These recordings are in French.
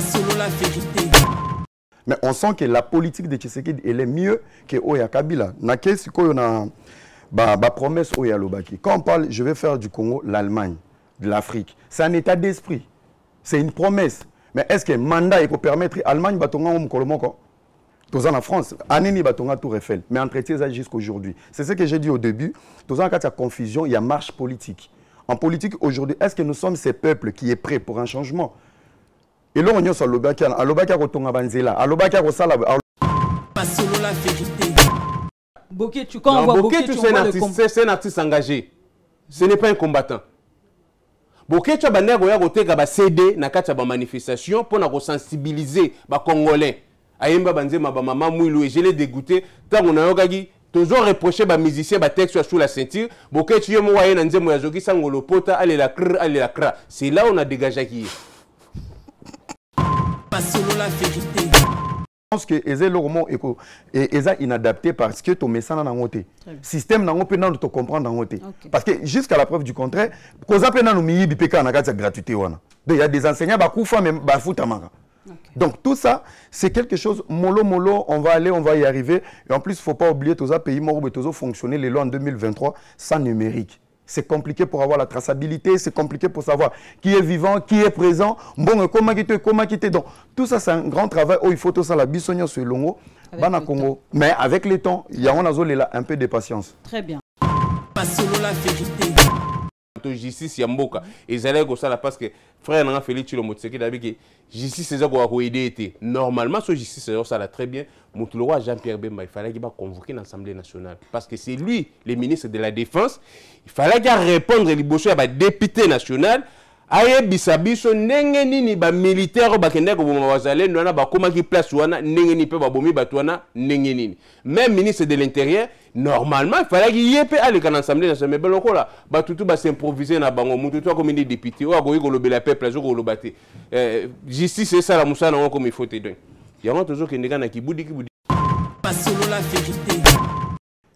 Pas solo la vérité. Mais on sent que la politique de Tshisekedi, elle est mieux que Oya Kabila. Promesse Oya Lobaki. Quand on parle, je vais faire du Congo, l'Allemagne, de l'Afrique, c'est un état d'esprit. C'est une promesse. Mais est-ce que le mandat peut permettre l'Allemagne de faire en France, Aneni Batonga Tour Eiffel, mais entretien ça jusqu'à aujourd'hui. C'est ce que j'ai dit au début. Quand il y a confusion, il y a marche politique. En politique aujourd'hui, est-ce que nous sommes ces peuples qui est prêts pour un changement? Et là, on est sur l'Obaki, l'Obaki Rotonga Banzela, l'Obaki Rosala. Pas solo la vérité. Bokeh, quand on voit Bokeh, c'est un artiste engagé. Ce n'est pas un combattant. Bokeh, tu as un CD dans une manifestation pour sensibiliser les Congolais. Ayemba banze ma maman mouilou et je l'ai dégoûté tant on a eu toujours reproché les musiciens les textes sous la ceinture. Bokeh tu es moyen dans nzembo ya zoki sangolo pota allez la cra. C'est là on a dégagé qui. Pas solo la vérité. Je pense que c'est inadapté parce que ton message n'a pas été. Système n'a pas été comprendre. Parce que jusqu'à la preuve du contraire, gratuité. Il y a des enseignants qui font même donc tout ça, c'est quelque chose, mollo, on va aller, on va y arriver. Et en plus, il ne faut pas oublier que tous les pays morts fonctionner les lois en 2023 sans numérique. C'est compliqué pour avoir la traçabilité, c'est compliqué pour savoir qui est vivant, qui est présent, bon, comment quitter. Donc tout ça, c'est un grand travail. Oh, il faut tout ça, la bisogna sur Longo, Congo. Mais avec le temps, il y a un peu de patience. Très bien. Pas solo la vérité. Justice Yamboka et zalé go ça parce que frère n'a fait le motseki d'abord que justice c'est ça qu'on aider été normalement ce justice ça l'a très bien le roi Jean-Pierre Bemba il fallait qu'il va convoquer l'Assemblée nationale parce que c'est lui le ministre de la Défense il fallait qu'il répondre les bosso à député national aye bisabiso ndenge nini ba militaire ba kende ko boma bazalendo na ba koma ki place wana ndenge ni pe ba bomi batwana ndenge nini même ministre de l'Intérieur normalement il fallait qu'il y ait à l'Assemblée nationale mais beloko là ba tutu ba s'improviser na bango mutu to comme député o agoyi ko lobela peuple zo ko lobate justice c'est ça la musana on comme il faut te donner il y a toujours que ndeka na kibudi pas solo la vérité.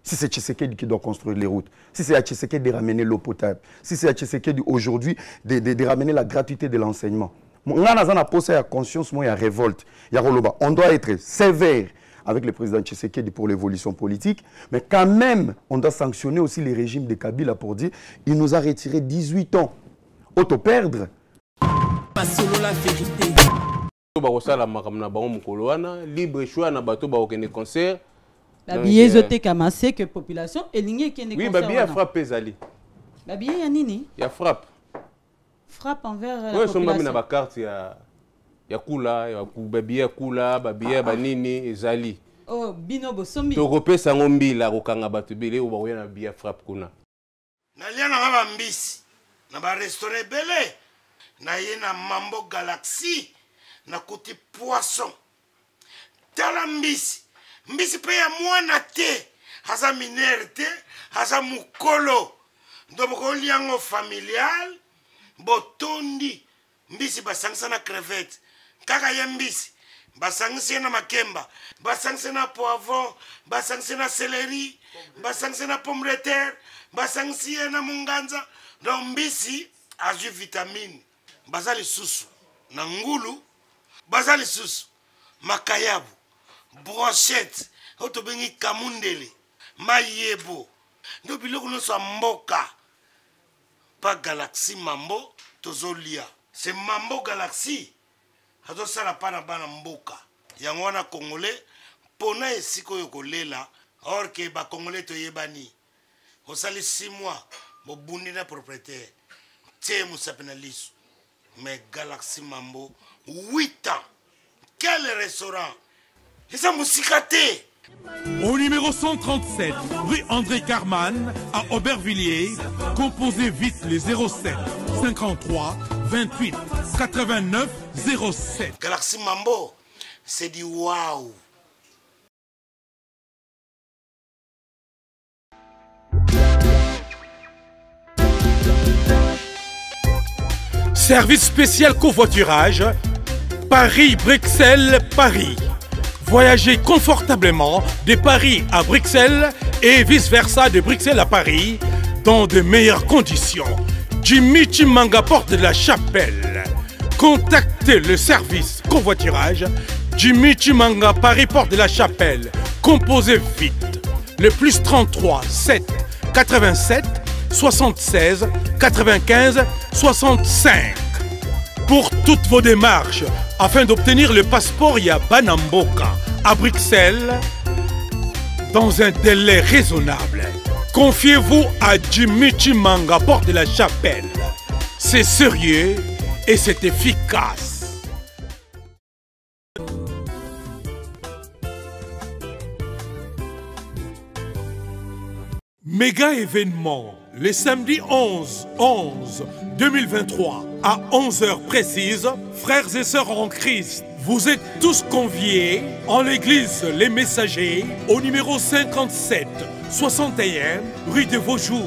Si c'est Tshisekedi qui doit construire les routes, si c'est à Tshisekedi de ramener l'eau potable, si c'est à Tshisekedi aujourd'hui de ramener la gratuité de l'enseignement. On a posé la conscience, il y a révolte, il y a roloba. On doit être sévère avec le président Tshisekedi pour l'évolution politique, mais quand même, on doit sanctionner aussi les régimes de Kabila pour dire il nous a retiré 18 ans. Auto-perdre. Pas solo la vérité. Libre choix na bato ba aucun concert. La billet zoté kamassé que population et ligne qui est oui, bah bien frappe Zali. La billet yanini. Il y a frappe. Frappe envers la population. population. Oui, sur ma carte il y a kula, il y a babier kula, babier banini Zali. Oh, bino bosombi. To repé sangombi la kokanga batu bele ou ba na billet frappe kuna. Na lia na ba mbisi. Na ba restaurant belé. Na yena Mambo Galaxy. Na kuti poisson. Tala mbisi. Mbisi pe ya mwana te, haza minere te, haza mukolo. Ndoboko liango familial, botondi. Mbisi basangisa na crevette. Kaka ya mbisi, basangisa na makemba, basangisa na poivron, basangisa na céleri, basangisa na pomme de terre, basangisa na munganza. Donc mbisi azu vitamine. Bazali susu, na ngulu, bazali susu, makayabu. Brochette, otobengi kamundele, mayebo, ndo biloko no so mboka. Pas Galaxy Mambo, tozolia. C'est Mambo Galaxy. Hato sala pana bana mboka. Yango wana Congolais, pona esiko yokolela, or que ba Congolais to yebani. Osali 6 mois, bo bundi na propriétaire. Té musapena lisu. Mais Galaxy Mambo, 8 ans. Quel restaurant? Au numéro 137, rue André Carman, à Aubervilliers, composez vite les 07 53 28 89 07. Galaxy Mambo, c'est du waouh. Service spécial covoiturage, Paris-Bruxelles, Paris. Voyagez confortablement de Paris à Bruxelles et vice-versa de Bruxelles à Paris dans de meilleures conditions. Jimmy Chimanga, porte de la Chapelle. Contactez le service convoiturage Jimmy Chimanga Paris Porte de la Chapelle. Composez vite. Le plus 33 7 87 76 95 65. Pour toutes vos démarches, afin d'obtenir le passeport Yabanamboka à Bruxelles, dans un délai raisonnable, confiez-vous à Jimmy Chimanga Porte de la Chapelle. C'est sérieux et c'est efficace. Méga événement, le samedi 11/11/2023 à 11h précise, frères et sœurs en Christ, vous êtes tous conviés en l'église Les Messagers au numéro 57 61 rue de Vaujours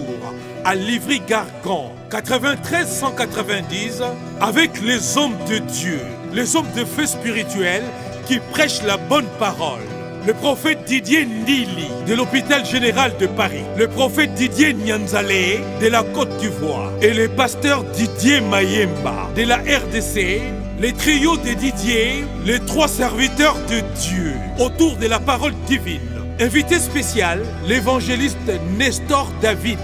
à Livry-Gargan 93 190 avec les hommes de Dieu, les hommes de feu spirituel qui prêchent la bonne parole. Le prophète Didier Ndili de l'hôpital général de Paris, le prophète Didier Nyanzale de la Côte d'Ivoire et le pasteur Didier Mayemba de la RDC, les trios de Didier, les trois serviteurs de Dieu autour de la parole divine. Invité spécial, l'évangéliste Nestor David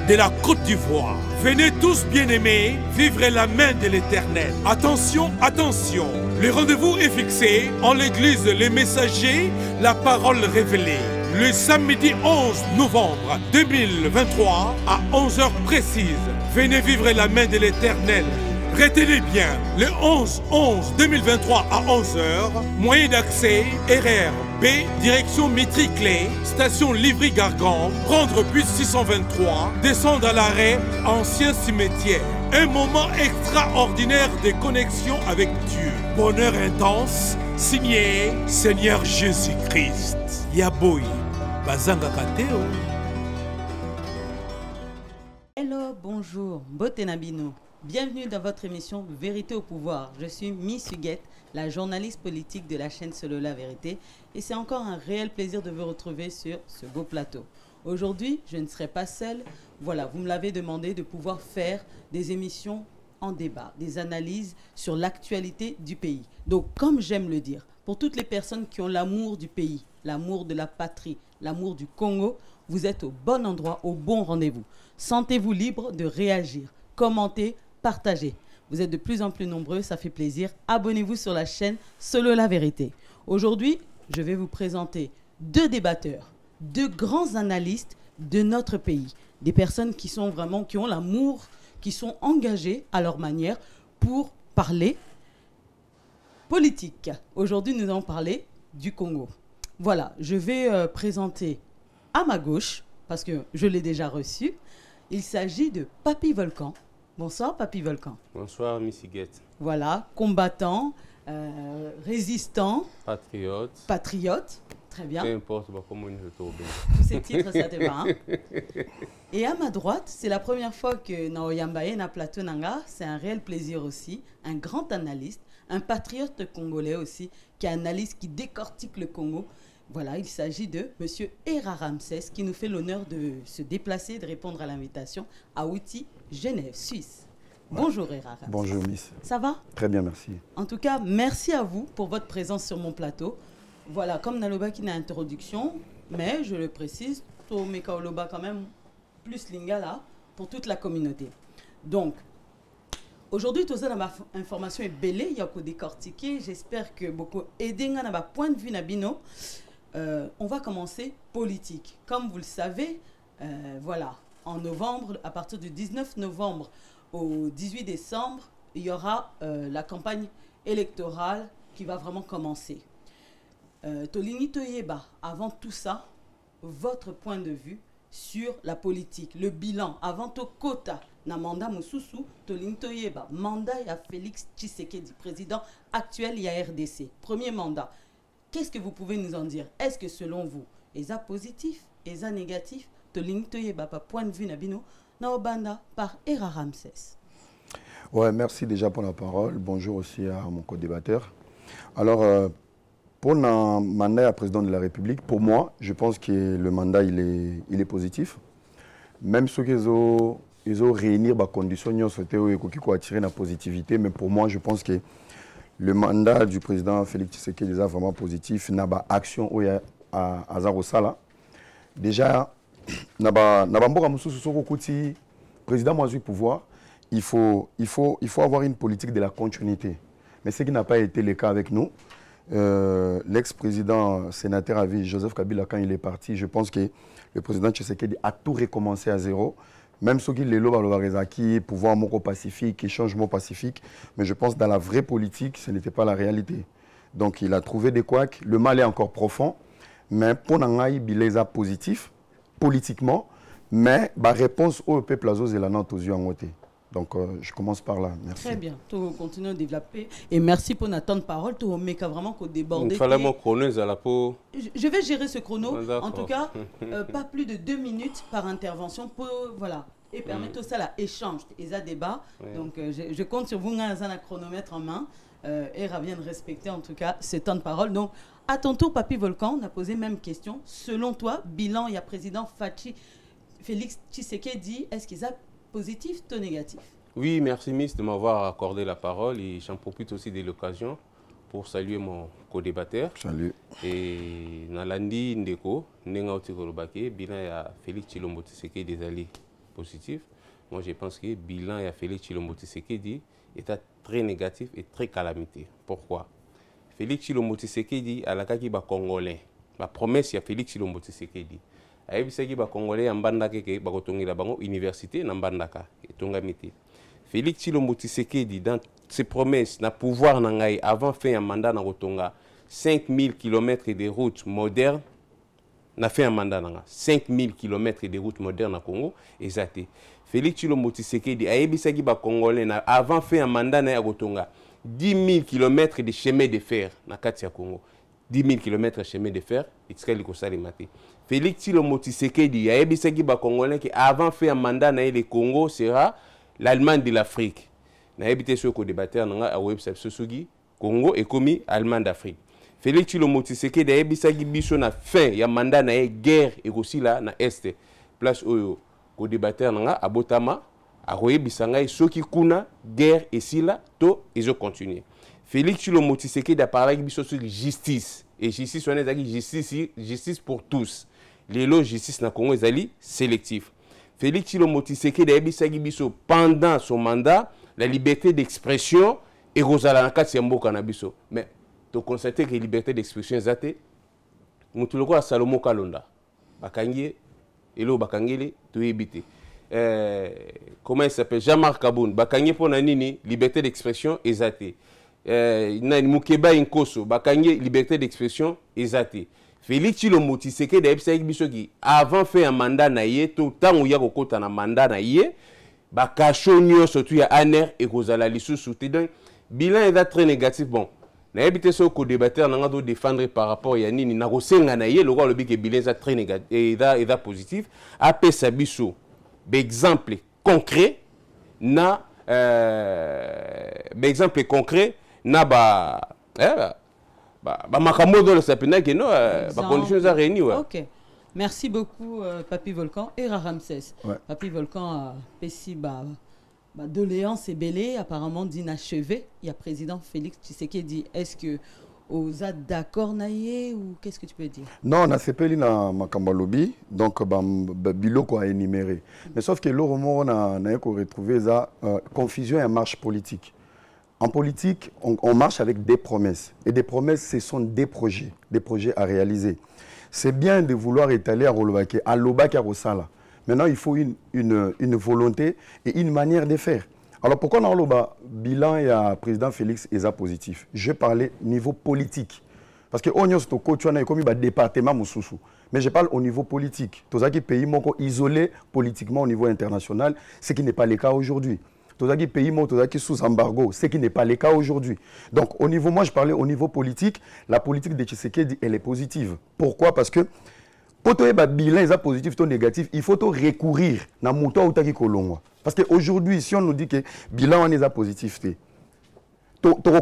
de la Côte d'Ivoire. Venez tous bien-aimés vivre la main de l'Éternel. Attention, attention. Le rendez-vous est fixé en l'église Les Messagers, la parole révélée. Le samedi 11 novembre 2023 à 11h précise. Venez vivre la main de l'Éternel. Retenez bien, le 11/11/2023 à 11h, moyen d'accès RRB, direction Métriclé, station Livry-Gargan, prendre bus 623, descendre à l'arrêt Ancien Cimetière. Un moment extraordinaire de connexion avec Dieu. Bonheur intense, signé Seigneur Jésus-Christ. Yaboy, Bazanga Kateo. Hello, bonjour, Mbote Nabino. Bienvenue dans votre émission Vérité au pouvoir. Je suis Miss Huguette, la journaliste politique de la chaîne Solo La Vérité, et c'est encore un réel plaisir de vous retrouver sur ce beau plateau. Aujourd'hui, je ne serai pas seule. Voilà, vous me l'avez demandé de pouvoir faire des émissions en débat, des analyses sur l'actualité du pays. Donc, comme j'aime le dire, pour toutes les personnes qui ont l'amour du pays, l'amour de la patrie, l'amour du Congo, vous êtes au bon endroit, au bon rendez-vous. Sentez-vous libre de réagir, commenter, partagez. Vous êtes de plus en plus nombreux, ça fait plaisir. Abonnez-vous sur la chaîne Solo La Vérité. Aujourd'hui, je vais vous présenter deux débatteurs, deux grands analystes de notre pays. Des personnes qui sont vraiment, qui ont l'amour, qui sont engagées à leur manière pour parler politique. Aujourd'hui, nous allons parler du Congo. Voilà, je vais présenter à ma gauche, parce que je l'ai déjà reçu, il s'agit de Papy Volcan. Bonsoir, Papy Volcan. Bonsoir, Miss Huguette. Voilà, combattant, résistant. Patriote. Patriote, très bien. Peu importe, comment on est au Tous ces titres, ça te va. Hein? Et à ma droite, c'est la première fois que Naoyambaye na plateau nanga. C'est un réel plaisir aussi. Un grand analyste, un patriote congolais aussi, qui analyse, qui décortique le Congo. Voilà, il s'agit de M. Hera Ramsès, qui nous fait l'honneur de se déplacer, de répondre à l'invitation à Outi, Genève, Suisse. Bonjour Hera Ramsès. Bonjour Miss. Ça va? Très bien, merci. En tout cas, merci à vous pour votre présence sur mon plateau. Voilà, comme Naloba qui n'a introduction, mais je le précise, Tomeka Oloba quand même, plus Lingala, pour toute la communauté. Donc, aujourd'hui, tout ça, ma information est belle, il y a qu'à décortiquer. J'espère que beaucoup aidé dans ma point de vue Nabino. On va commencer politique. Comme vous le savez, voilà, en novembre, à partir du 19 novembre au 18 décembre, il y aura la campagne électorale qui va vraiment commencer. Tolini Toyeba, avant tout ça, votre point de vue sur la politique, le bilan, avant tout quota, na mandat Moussousou, Tolini Toyeba, mandat à Félix Tshisekedi, président actuel, il y a RDC, premier mandat. Qu'est-ce que vous pouvez nous en dire? Est-ce que selon vous, ESA positif, ESA négatif, Tolini Toyeba, point de vue Nabino, Naobanda par Hera Ramsès? Ouais, merci déjà pour la parole. Bonjour aussi à mon co-débatteur. Alors, pour le mandat à président de la République, pour moi, je pense que le mandat il est positif. Même ceux qui ont ils ont réunir les conditions qui attirer la positivité. Mais pour moi, je pense que le mandat du président Félix Tshisekedi est déjà vraiment positif. Il y a une action à Zarosala. Déjà, il y a un président moi du pouvoir. Il faut avoir une politique de la continuité. Mais ce qui n'a pas été le cas avec nous. L'ex-président sénateur à vie, Joseph Kabila, quand il est parti, je pense que le président Tshisekedi a tout recommencé à zéro. Même ceux qui les lobent, pouvoir pacifique, échangement pacifique. Mais je pense que dans la vraie politique, ce n'était pas la réalité. Donc il a trouvé des couacs. Le mal est encore profond. Mais pour Nangaï, il est positif, politiquement. Mais la réponse au peuple est la nôtre aux yeux en côté. Donc, je commence par là. Merci. Très bien. Tu continues à développer. Et merci pour notre temps de parole. Tu as vraiment débordé. Il fallait mon chrono à la peau. Je vais gérer ce chrono. En tout cas, pas plus de 2 minutes par intervention. Voilà. Et permettre tout ça l'échange et à débat. Oui. Donc, je compte sur vous, un chronomètre en main. Et Ravien de respecter en tout cas ce temps de parole. Donc, à ton tour, Papi Volcan, on a posé même question. Selon toi, bilan, il y a président Félix Tshisekedi, est-ce qu'il a positif ou négatif? Oui, merci Miss de m'avoir accordé la parole et j'en profite aussi de l'occasion pour saluer mon co-débatteur. Salut. Et Nalandi Ndeko, Nengauti Kolobake, bilan à Félix Tshilombo Tshisekedi des alliés positifs. Moi je pense que le bilan à Félix Tshilombo Tshisekedi est très négatif et très calamité. Pourquoi? Félix Tshilombo Tshisekedi à la kaki ba congolais. La promesse à Félix Tshilombo Tshisekedi. Ayebisaki ba congolais ya mbandaka ke bakotongela bango université na mbandaka etongamite. Félix Tshilombo Tshisekedi dans ses promesses na pouvoir na ngai avant fin ya mandat na kotonga 5000 km de routes modernes na fin ya mandat na 5000 km de routes modernes na Congo ezate. Félix Tshilombo Tshisekedi ayebisaki ba congolais na avant fin ya mandat na ya kotonga 10 000 km de chemin de fer na kati ya Congo. 10 000 km de chemin de fer, etikali kosalemate. Félix Tshilombo Tshisekedi a ebisaki ba congolais que avant faire un mandat na le Congo sera l'Allemagne de l'Afrique. Na ebité ce ko débatteur na a website sosugi Congo et commis Allemagne d'Afrique. Félix Tshilombo Tshisekedi a ebisaki biso na fin ya mandat na guerre et aussi là na est place oyo ko débatteur na abotama a royebisa ngai soki kuna guerre et si là to ils ont continué. Félix Tshilombo Tshisekedi a parlé sur la justice. Et justice, on a dit justice pour tous. Les lois justice na Congo est sélectif. Félix Tshilombo Tshisekedi a dit pendant son mandat, la liberté d'expression est Rosala na kati ya mboka na biso. Mais tu constates que la liberté d'expression est zate. Mutuloko a Salomo Kalonda. Bakangie, elo bakangele, tu éviter. Comment il s'appelle? Jean-Marc Kaboun. Bakangie pour nanini, liberté d'expression est zate. Mukeba Inkoso, Bakanye, liberté d'expression, ezate. Félix Tshilombo Tshisekedi d'Epsaïk Bisoki, avant fait un mandat naïe, tout le temps où il y a un mandat naïe, Bakachonio, surtout il y a Aner et Kozala Lissou souté. Donc, bilan est très négatif. Bon, n'habitez ce que débatteur n'a pas défendre par rapport à Yanni, n'a pas senga naïe, le roi le bilan est très négatif et est positif. Après Sabiso, exemple concret, na, exemple concret, na makambo dans le sapina que non conditions à réunir. OK. Merci beaucoup Papi Volcan et Ramsès. Ouais. Papi Volcan a pessi doléance et belé apparemment d'inachevé. Il y a président Félix Tshisekedi. Est-ce que vous êtes d'accord naïe ou qu'est-ce que tu peux dire? Non, on a sepeli na makambo lobby donc biloko a énuméré. Mais sauf que l'oromo on a retrouvé ça confusion et marche politique. En politique, on marche avec des promesses. Et des promesses, ce sont des projets à réaliser. C'est bien de vouloir étaler à Rolobake, à Lobake, à Rosala. Maintenant, il faut une volonté et une manière de faire. Alors, pourquoi dans le bilan et à président Félix est positif? Je parlais niveau politique. Parce que on est coach, on a comme un département Moussoussou. Mais je parle au niveau politique. Tous les pays sont isolés politiquement au niveau international, ce qui n'est pas le cas aujourd'hui. Tous les pays sont sous embargo, ce qui n'est pas le cas aujourd'hui. Donc, au niveau, moi je parlais au niveau politique, la politique de Tshisekedi, elle est positive. Pourquoi? Parce que pour que le bilan est positif ou négatif, il faut recourir à Mouto ou Kolongwa. Parce qu'aujourd'hui, si on nous dit que le bilan est positif, tu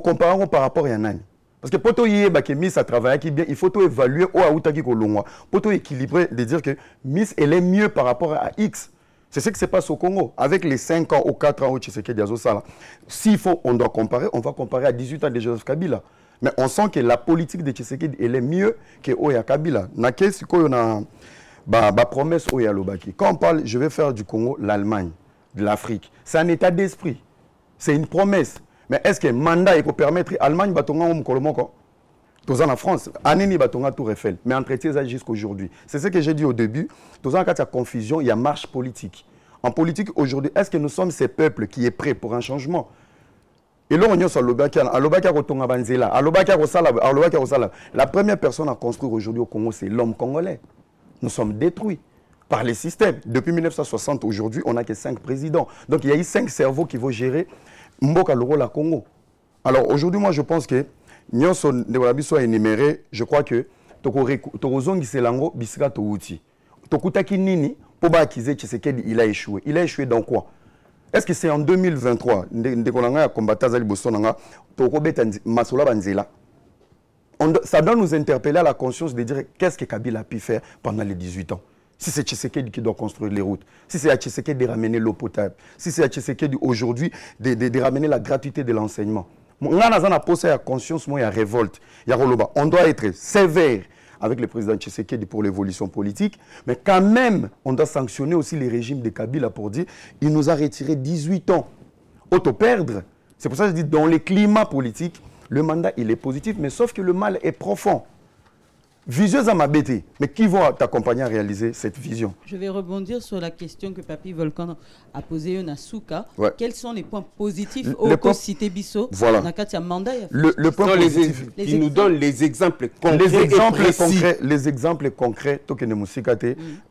comparons par rapport à Yanani. Parce que pour que Miss a travaillé bien, il faut évaluer au Aoutaki Kolongwa. Pour équilibrer, de dire que Miss elle est mieux par rapport à X. C'est ce qui se passe au Congo. Avec les 5 ans ou 4 ans où Tshisekedi a ça, s'il faut, on doit comparer, on va comparer à 18 ans de Joseph Kabila. Mais on sent que la politique de Tshisekedi, elle est mieux que Oya Kabila. Nake, c'est quoi, on a promesse Oya Lobaki. Quand on parle, je vais faire du Congo l'Allemagne, de l'Afrique. C'est un état d'esprit. C'est une promesse. Mais est-ce que mandat peut permettre l'Allemagne de faire tous en France, Aneni Batonga Tour Eiffel, mais entretien ça jusqu'à aujourd'hui. C'est ce que j'ai dit au début. Tous en cas de confusion, il y a marche politique. En politique aujourd'hui, est-ce que nous sommes ces peuples qui est prêts pour un changement? Et là, on est sur la première personne à construire aujourd'hui au Congo, c'est l'homme congolais. Nous sommes détruits par les systèmes. Depuis 1960, aujourd'hui, on n'a que 5 présidents. Donc il y a eu 5 cerveaux qui vont gérer Mboka Loro la Congo. Alors aujourd'hui, moi je pense que nous sommes énumérés, je crois que il a échoué. Il a échoué dans quoi? Est-ce que c'est en 2023 ça doit nous interpeller à la conscience de dire qu'est-ce que Kabila a pu faire pendant les 18 ans. Si c'est Tshisekedi qui doit construire les routes, si c'est à Tshisekedi de ramener l'eau potable, si c'est à Tshisekedi aujourd'hui de ramener la gratuité de l'enseignement. On a conscience, il y a révolte. On doit être sévère avec le président Tshisekedi pour l'évolution politique, mais quand même, on doit sanctionner aussi les régimes de Kabila pour dire il nous a retiré 18 ans. Auto-perdre. C'est pour ça que je dis dans les climats politiques, le mandat il est positif, mais sauf que le mal est profond. Viseuse à ma bêtise, mais qui vont t'accompagner à réaliser cette vision? Je vais rebondir sur la question que Papi Volcan a posée à Souka. Ouais. Quels sont les points positifs au cité Bisso? Voilà. Le point positif qui nous donne les exemples concrets les exemples concrets,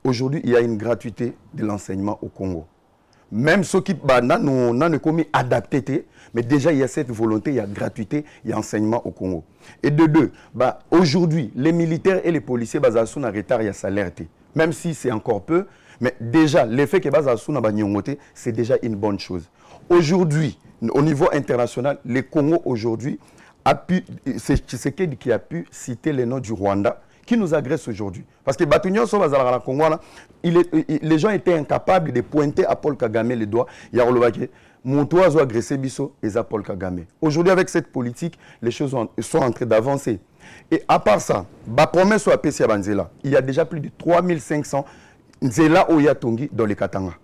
aujourd'hui, il y a une gratuité de l'enseignement au Congo. Même ceux qui n'ont commis adapté, mais déjà il y a cette volonté, il y a gratuité, il y a enseignement au Congo. Et de deux, aujourd'hui, les militaires et les policiers sont en retard, il y a salaire. Même si c'est encore peu, mais déjà, l'effet que c'est déjà une bonne chose. Aujourd'hui, au niveau international, le Congo aujourd'hui, c'est Tshisekedi qui a pu citer le nom du Rwanda, qui nous agresse aujourd'hui. Parce que les gens étaient incapables de pointer à Paul Kagame les doigts. Il y a Moutouazo agressé Bisso et Paul Kagame. Aujourd'hui, avec cette politique, les choses sont en train d'avancer. Et à part ça, promesse soit Pessia Banzela, il y a déjà plus de 3500 Nzela Oyatongi dans les Katanga.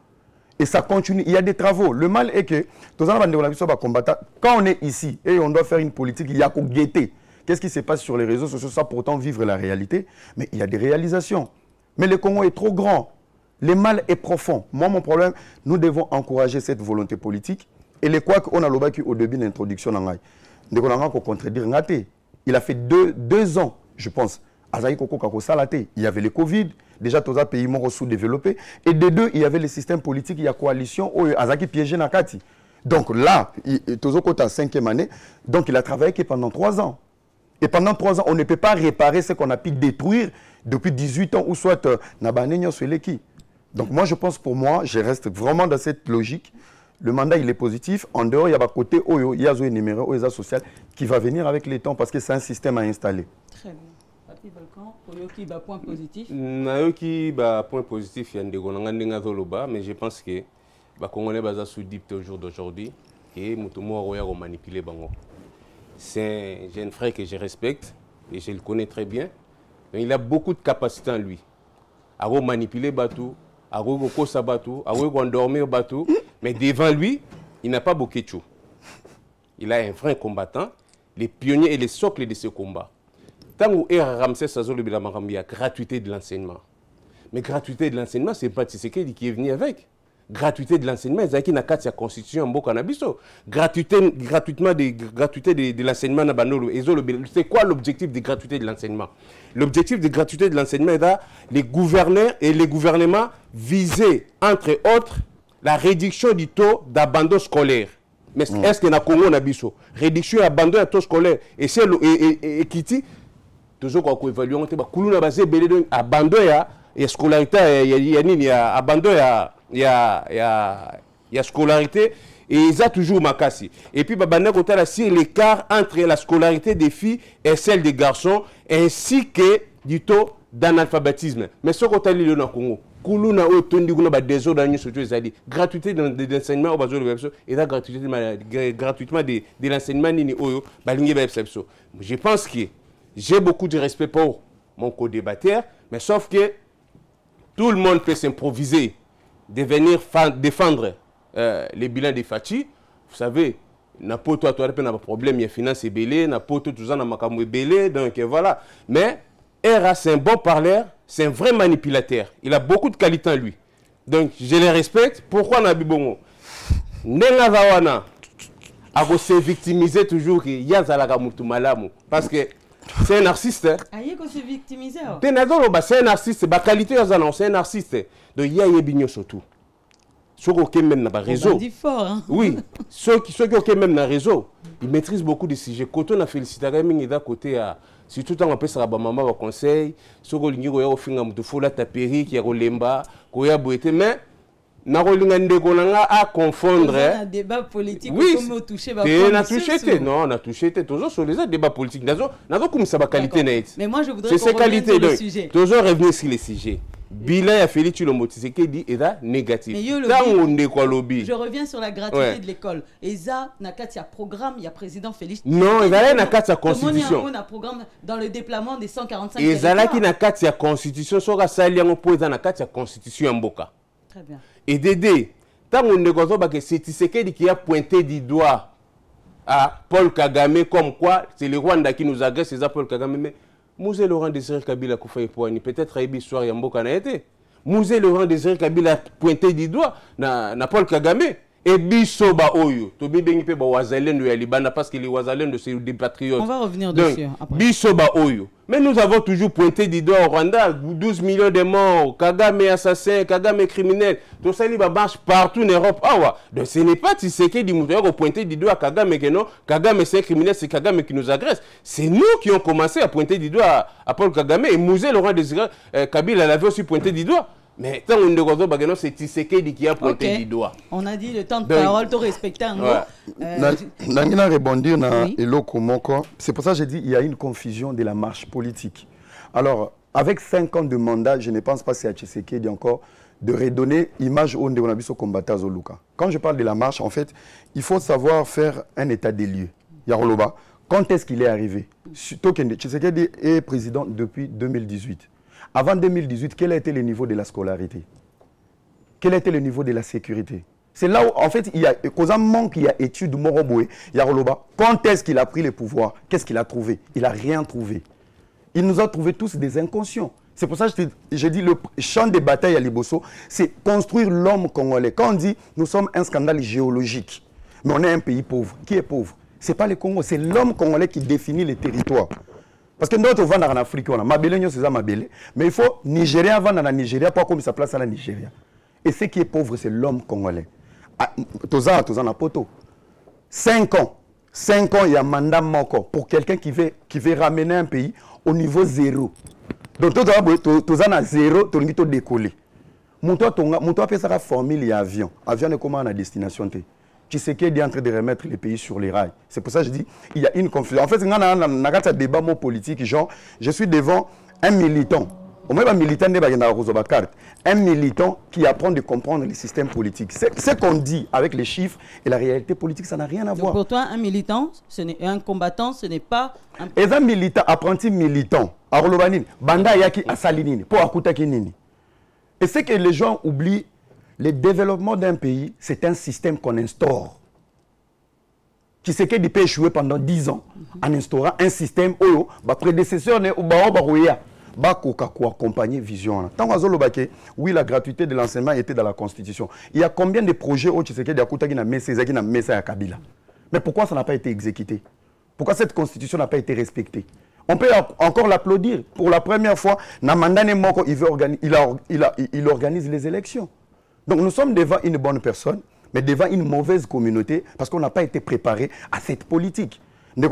Et ça continue. Il y a des travaux. Le mal est que, quand on est ici et on doit faire une politique, il y a qu'au guetter. Qu'est-ce qui se passe sur les réseaux sociaux? Ça, pourtant, vivre la réalité. Mais il y a des réalisations. Mais le Congo est trop grand. Le mal est profond. Moi, mon problème, nous devons encourager cette volonté politique. Et les quoi qu'on a l'obaki au début de l'introduction, il a fait deux ans, je pense. Il y avait le Covid. Déjà, tous les pays sont sous-développés. Et de deux, il y avait le système politique, il y a coalition, qui piégé Nakati. Donc là, Tozo Kota 5e année. Donc il a travaillé pendant 3 ans. Et pendant 3 ans, on ne peut pas réparer ce qu'on a pu détruire depuis 18 ans ou soit Nabanenyo Sweleki. Donc moi, je pense pour moi, je reste vraiment dans cette logique. Le mandat, il est positif. En dehors, il y a un côté Oyo, il y a un numéro Oyo social qui va venir avec les temps parce que c'est un système à installer. Très bien. Papi Volcan, Oyoki, point positif. Nayoki, point positif, il y a un mais je pense que les Congolais sont sous dicté au jour d'aujourd'hui et Moutoumou a manipulé Bango. C'est un jeune frère que je respecte et je le connais très bien. Mais il a beaucoup de capacités en lui. À manipuler Batou, à kosa Batou, à endormir Batou. Mais devant lui, il n'a pas beaucoup de choses. Il a un vrai combattant, les pionniers et les socles de ce combat. Tant que Ramsès Azolo il y a gratuité de l'enseignement. Mais gratuité de l'enseignement, ce n'est pas Tshisekedi qui est venu avec. Gratuité de l'enseignement, c'est qui n'a qu'à sa constitution en Bokanabiso. Gratuité de l'enseignement na Bandolo. C'est quoi l'objectif de gratuité de l'enseignement? L'objectif de gratuité de l'enseignement est les gouverneurs et les gouvernements viser, entre autres, la réduction du taux d'abandon scolaire. Mais est-ce que na Congo na biso réduction d'abandon du taux scolaire et c'est Kiti toujours quoi évaluer on te ba kuluna basé belé abandon ya scolarité ya abandon ya scolarité et ils ont toujours makasi. Et puis babana kotala si l'écart entre la scolarité des filles et celle des garçons ainsi que du taux d'analphabétisme. Mais ce qu'on a lu dans le Congo, kuluna o tondi kuna ba désordre ni surtout ezali gratuité de l'enseignement au bazo le webso et la gratuitement de l'enseignement ni oyo balingi ba webso. Je pense que j'ai beaucoup de respect pour mon co-débatteur, mais sauf que tout le monde peut s'improviser de venir défendre les bilans des Fati. Vous savez, n'a pas toi un problème, il y a finance belé, n'a pas tout ça, n'a pas belé, donc voilà. Mais Era, c'est un bon parleur, c'est un vrai manipulateur. Il a beaucoup de qualités en lui. Donc, je les respecte. Pourquoi Nabibongo Nenga Zawana, a se victimiser toujours qu'il y a Zalaga Moutou Malamu. Parce que c'est un narcissiste. Aïe, qu'on se victimiser. C'est un narcissiste. Ba qualité, c'est un narcissiste. Donc, il y a Yébigno surtout. Ceux qui ont même dans le réseau. Fort, hein? Oui, ceux qui ont même dans le réseau, ils maîtrisent beaucoup de sujets. Quand on a félicité à côté à surtout quand on peut se maman au conseil, ceux qui ont fait un fou la tapéri qui a rolemba, qui a boité, mais n'a à confondre. Un débat politique. Oui, on a touché. Non, on a touché toujours sur les débats politiques. N'a pas comme ça ma qualité net. Mais moi je voudrais qu'on revienne sur le sujet. Toujours revenir sur les sujets. Bilan a fait le motisé dit est négatif. Je reviens sur la gratuité de l'école. Et ça, il y a programme, il y a président Félix. Non, il y a une constitution. Il y a un programme dans le déploiement des 145 et il y a une constitution, sur la salle, il y a une constitution en Boka. Très bien. Et Dédé, tant on négocie que c'est Tshisekedi qui a pointé du doigt à Paul Kagame comme quoi c'est le Rwanda qui nous agresse, c'est Paul Kagame. Mais Mouzé Laurent Désiré Kabila Koufaï Pouani, peut-être à Ibissoir Yamboka n'a été. Mouzé Laurent Désiré Kabila a pointé du doigt na Paul Kagame. Et Bissoba Oyo, Tobi Bengipe Wazalen de Yalibana parce qu'il est Wazalen de ces des patriotes. On va revenir dessus après. Bissoba Oyo. Mais nous avons toujours pointé du doigt au Rwanda, 12 millions de morts, Kagame assassin, Kagame criminel. Tout ça, il marche partout en Europe. Ah ouais. Donc ce n'est pas Tshisekedi qui a pointé du doigt à Kagame que non. Kagame c'est un criminel, c'est Kagame qui nous agresse. C'est nous qui avons commencé à pointer du doigt à Paul Kagame. Et Mouzé Laurent Désiré Kabila l'avait aussi pointé du doigt. Mais tant qu'on est c'est Tshisekedi qui a pointé du doigt. On a dit le temps de parole, tu respectes un mot. Nangina rebondir na eloko moko. C'est pour ça que j'ai dit il y a une confusion de la marche politique. Alors, avec 5 ans de mandat, je ne pense pas que c'est à Tshisekedi encore de redonner image au Ndegonabiso combattant Zoluka. Quand je parle de la marche, en fait, il faut savoir faire un état des lieux. Yaroloba, quand est-ce qu'il est arrivé? Tshisekedi est président depuis 2018. Avant 2018, quel a été le niveau de la scolarité? Quel a été le niveau de la sécurité? C'est là où, en fait, il y a un manque, il y a étude Moroboué, Yaroloba. Quand est-ce qu'il a pris le pouvoir? Qu'est-ce qu'il a trouvé? Il n'a rien trouvé. Il nous a trouvé tous des inconscients. C'est pour ça que je dis le champ de bataille à Liboso, c'est construire l'homme congolais. Quand on dit nous sommes un scandale géologique, mais on est un pays pauvre. Qui est pauvre? Ce n'est pas le Congo, c'est l'homme congolais qui définit les territoires. Parce que nous, on va en Afrique, on a Mabélé, c'est ça Mabélé. Mais il faut Nigérien avant dans la Nigeria, pas comme sa place à la Nigeria. Et ce qui est pauvre, c'est l'homme congolais. Toza na poto. 5 ans. 5 ans, il y a un mandat moko pour quelqu'un qui veut ramener un pays au niveau 0. Donc, Toza na 0, tu as décoller. Mon toit a fait ça formule, il y a avion. Avion est comment à la destination? Tshisekedi est en train de remettre les pays sur les rails. C'est pour ça que je dis il y a une confusion. En fait, il y a un débat politique, genre, je suis devant un militant. Un militant qui apprend de comprendre les systèmes politiques. Ce qu'on dit avec les chiffres et la réalité politique, ça n'a rien à voir. Pour toi, un militant, un combattant, ce n'est pas un... Et un militant, apprenti militant, Banda Yaki Asalinini, pour Akuta Kinini. Et c'est que les gens oublient. Le développement d'un pays, c'est un système qu'on instaure. Tshisekedi peut échouer pendant 10 ans en instaurant un système où les prédécesseurs accompagner vision. Tant que oui, la gratuité de l'enseignement était dans la Constitution. Il y a combien de projets où Tshisekedi a mis à Kabila? Mais pourquoi ça n'a pas été exécuté? Pourquoi cette Constitution n'a pas été respectée? On peut encore l'applaudir. Pour la première fois, Namandane Moko, il organise les élections. Donc nous sommes devant une bonne personne, mais devant une mauvaise communauté, parce qu'on n'a pas été préparé à cette politique. Nous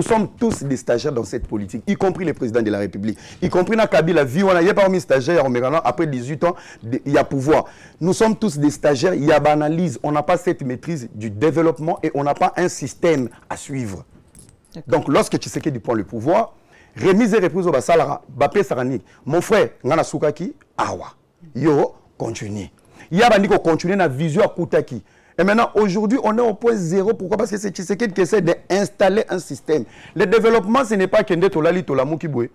sommes tous des stagiaires dans cette politique, y compris le président de la République, y compris dans Kabila, il n'y a pas mis stagiaire, après 18 ans, il y a pouvoir. Nous sommes tous des stagiaires, il y a analyse, on n'a pas cette maîtrise du développement et on n'a pas un système à suivre. Donc lorsque Tshisekedi prend le pouvoir, remise et reprise au basalara bapé sarani mon frère ngana soukaki awa yo continue ya bandi ko continuer na vision akutaki. Et maintenant, aujourd'hui, on est au point zéro. Pourquoi? Parce que c'est Tshisekedi qui essaie d'installer un système. Le développement, ce n'est pas qu'un tolali tolamu qui boué.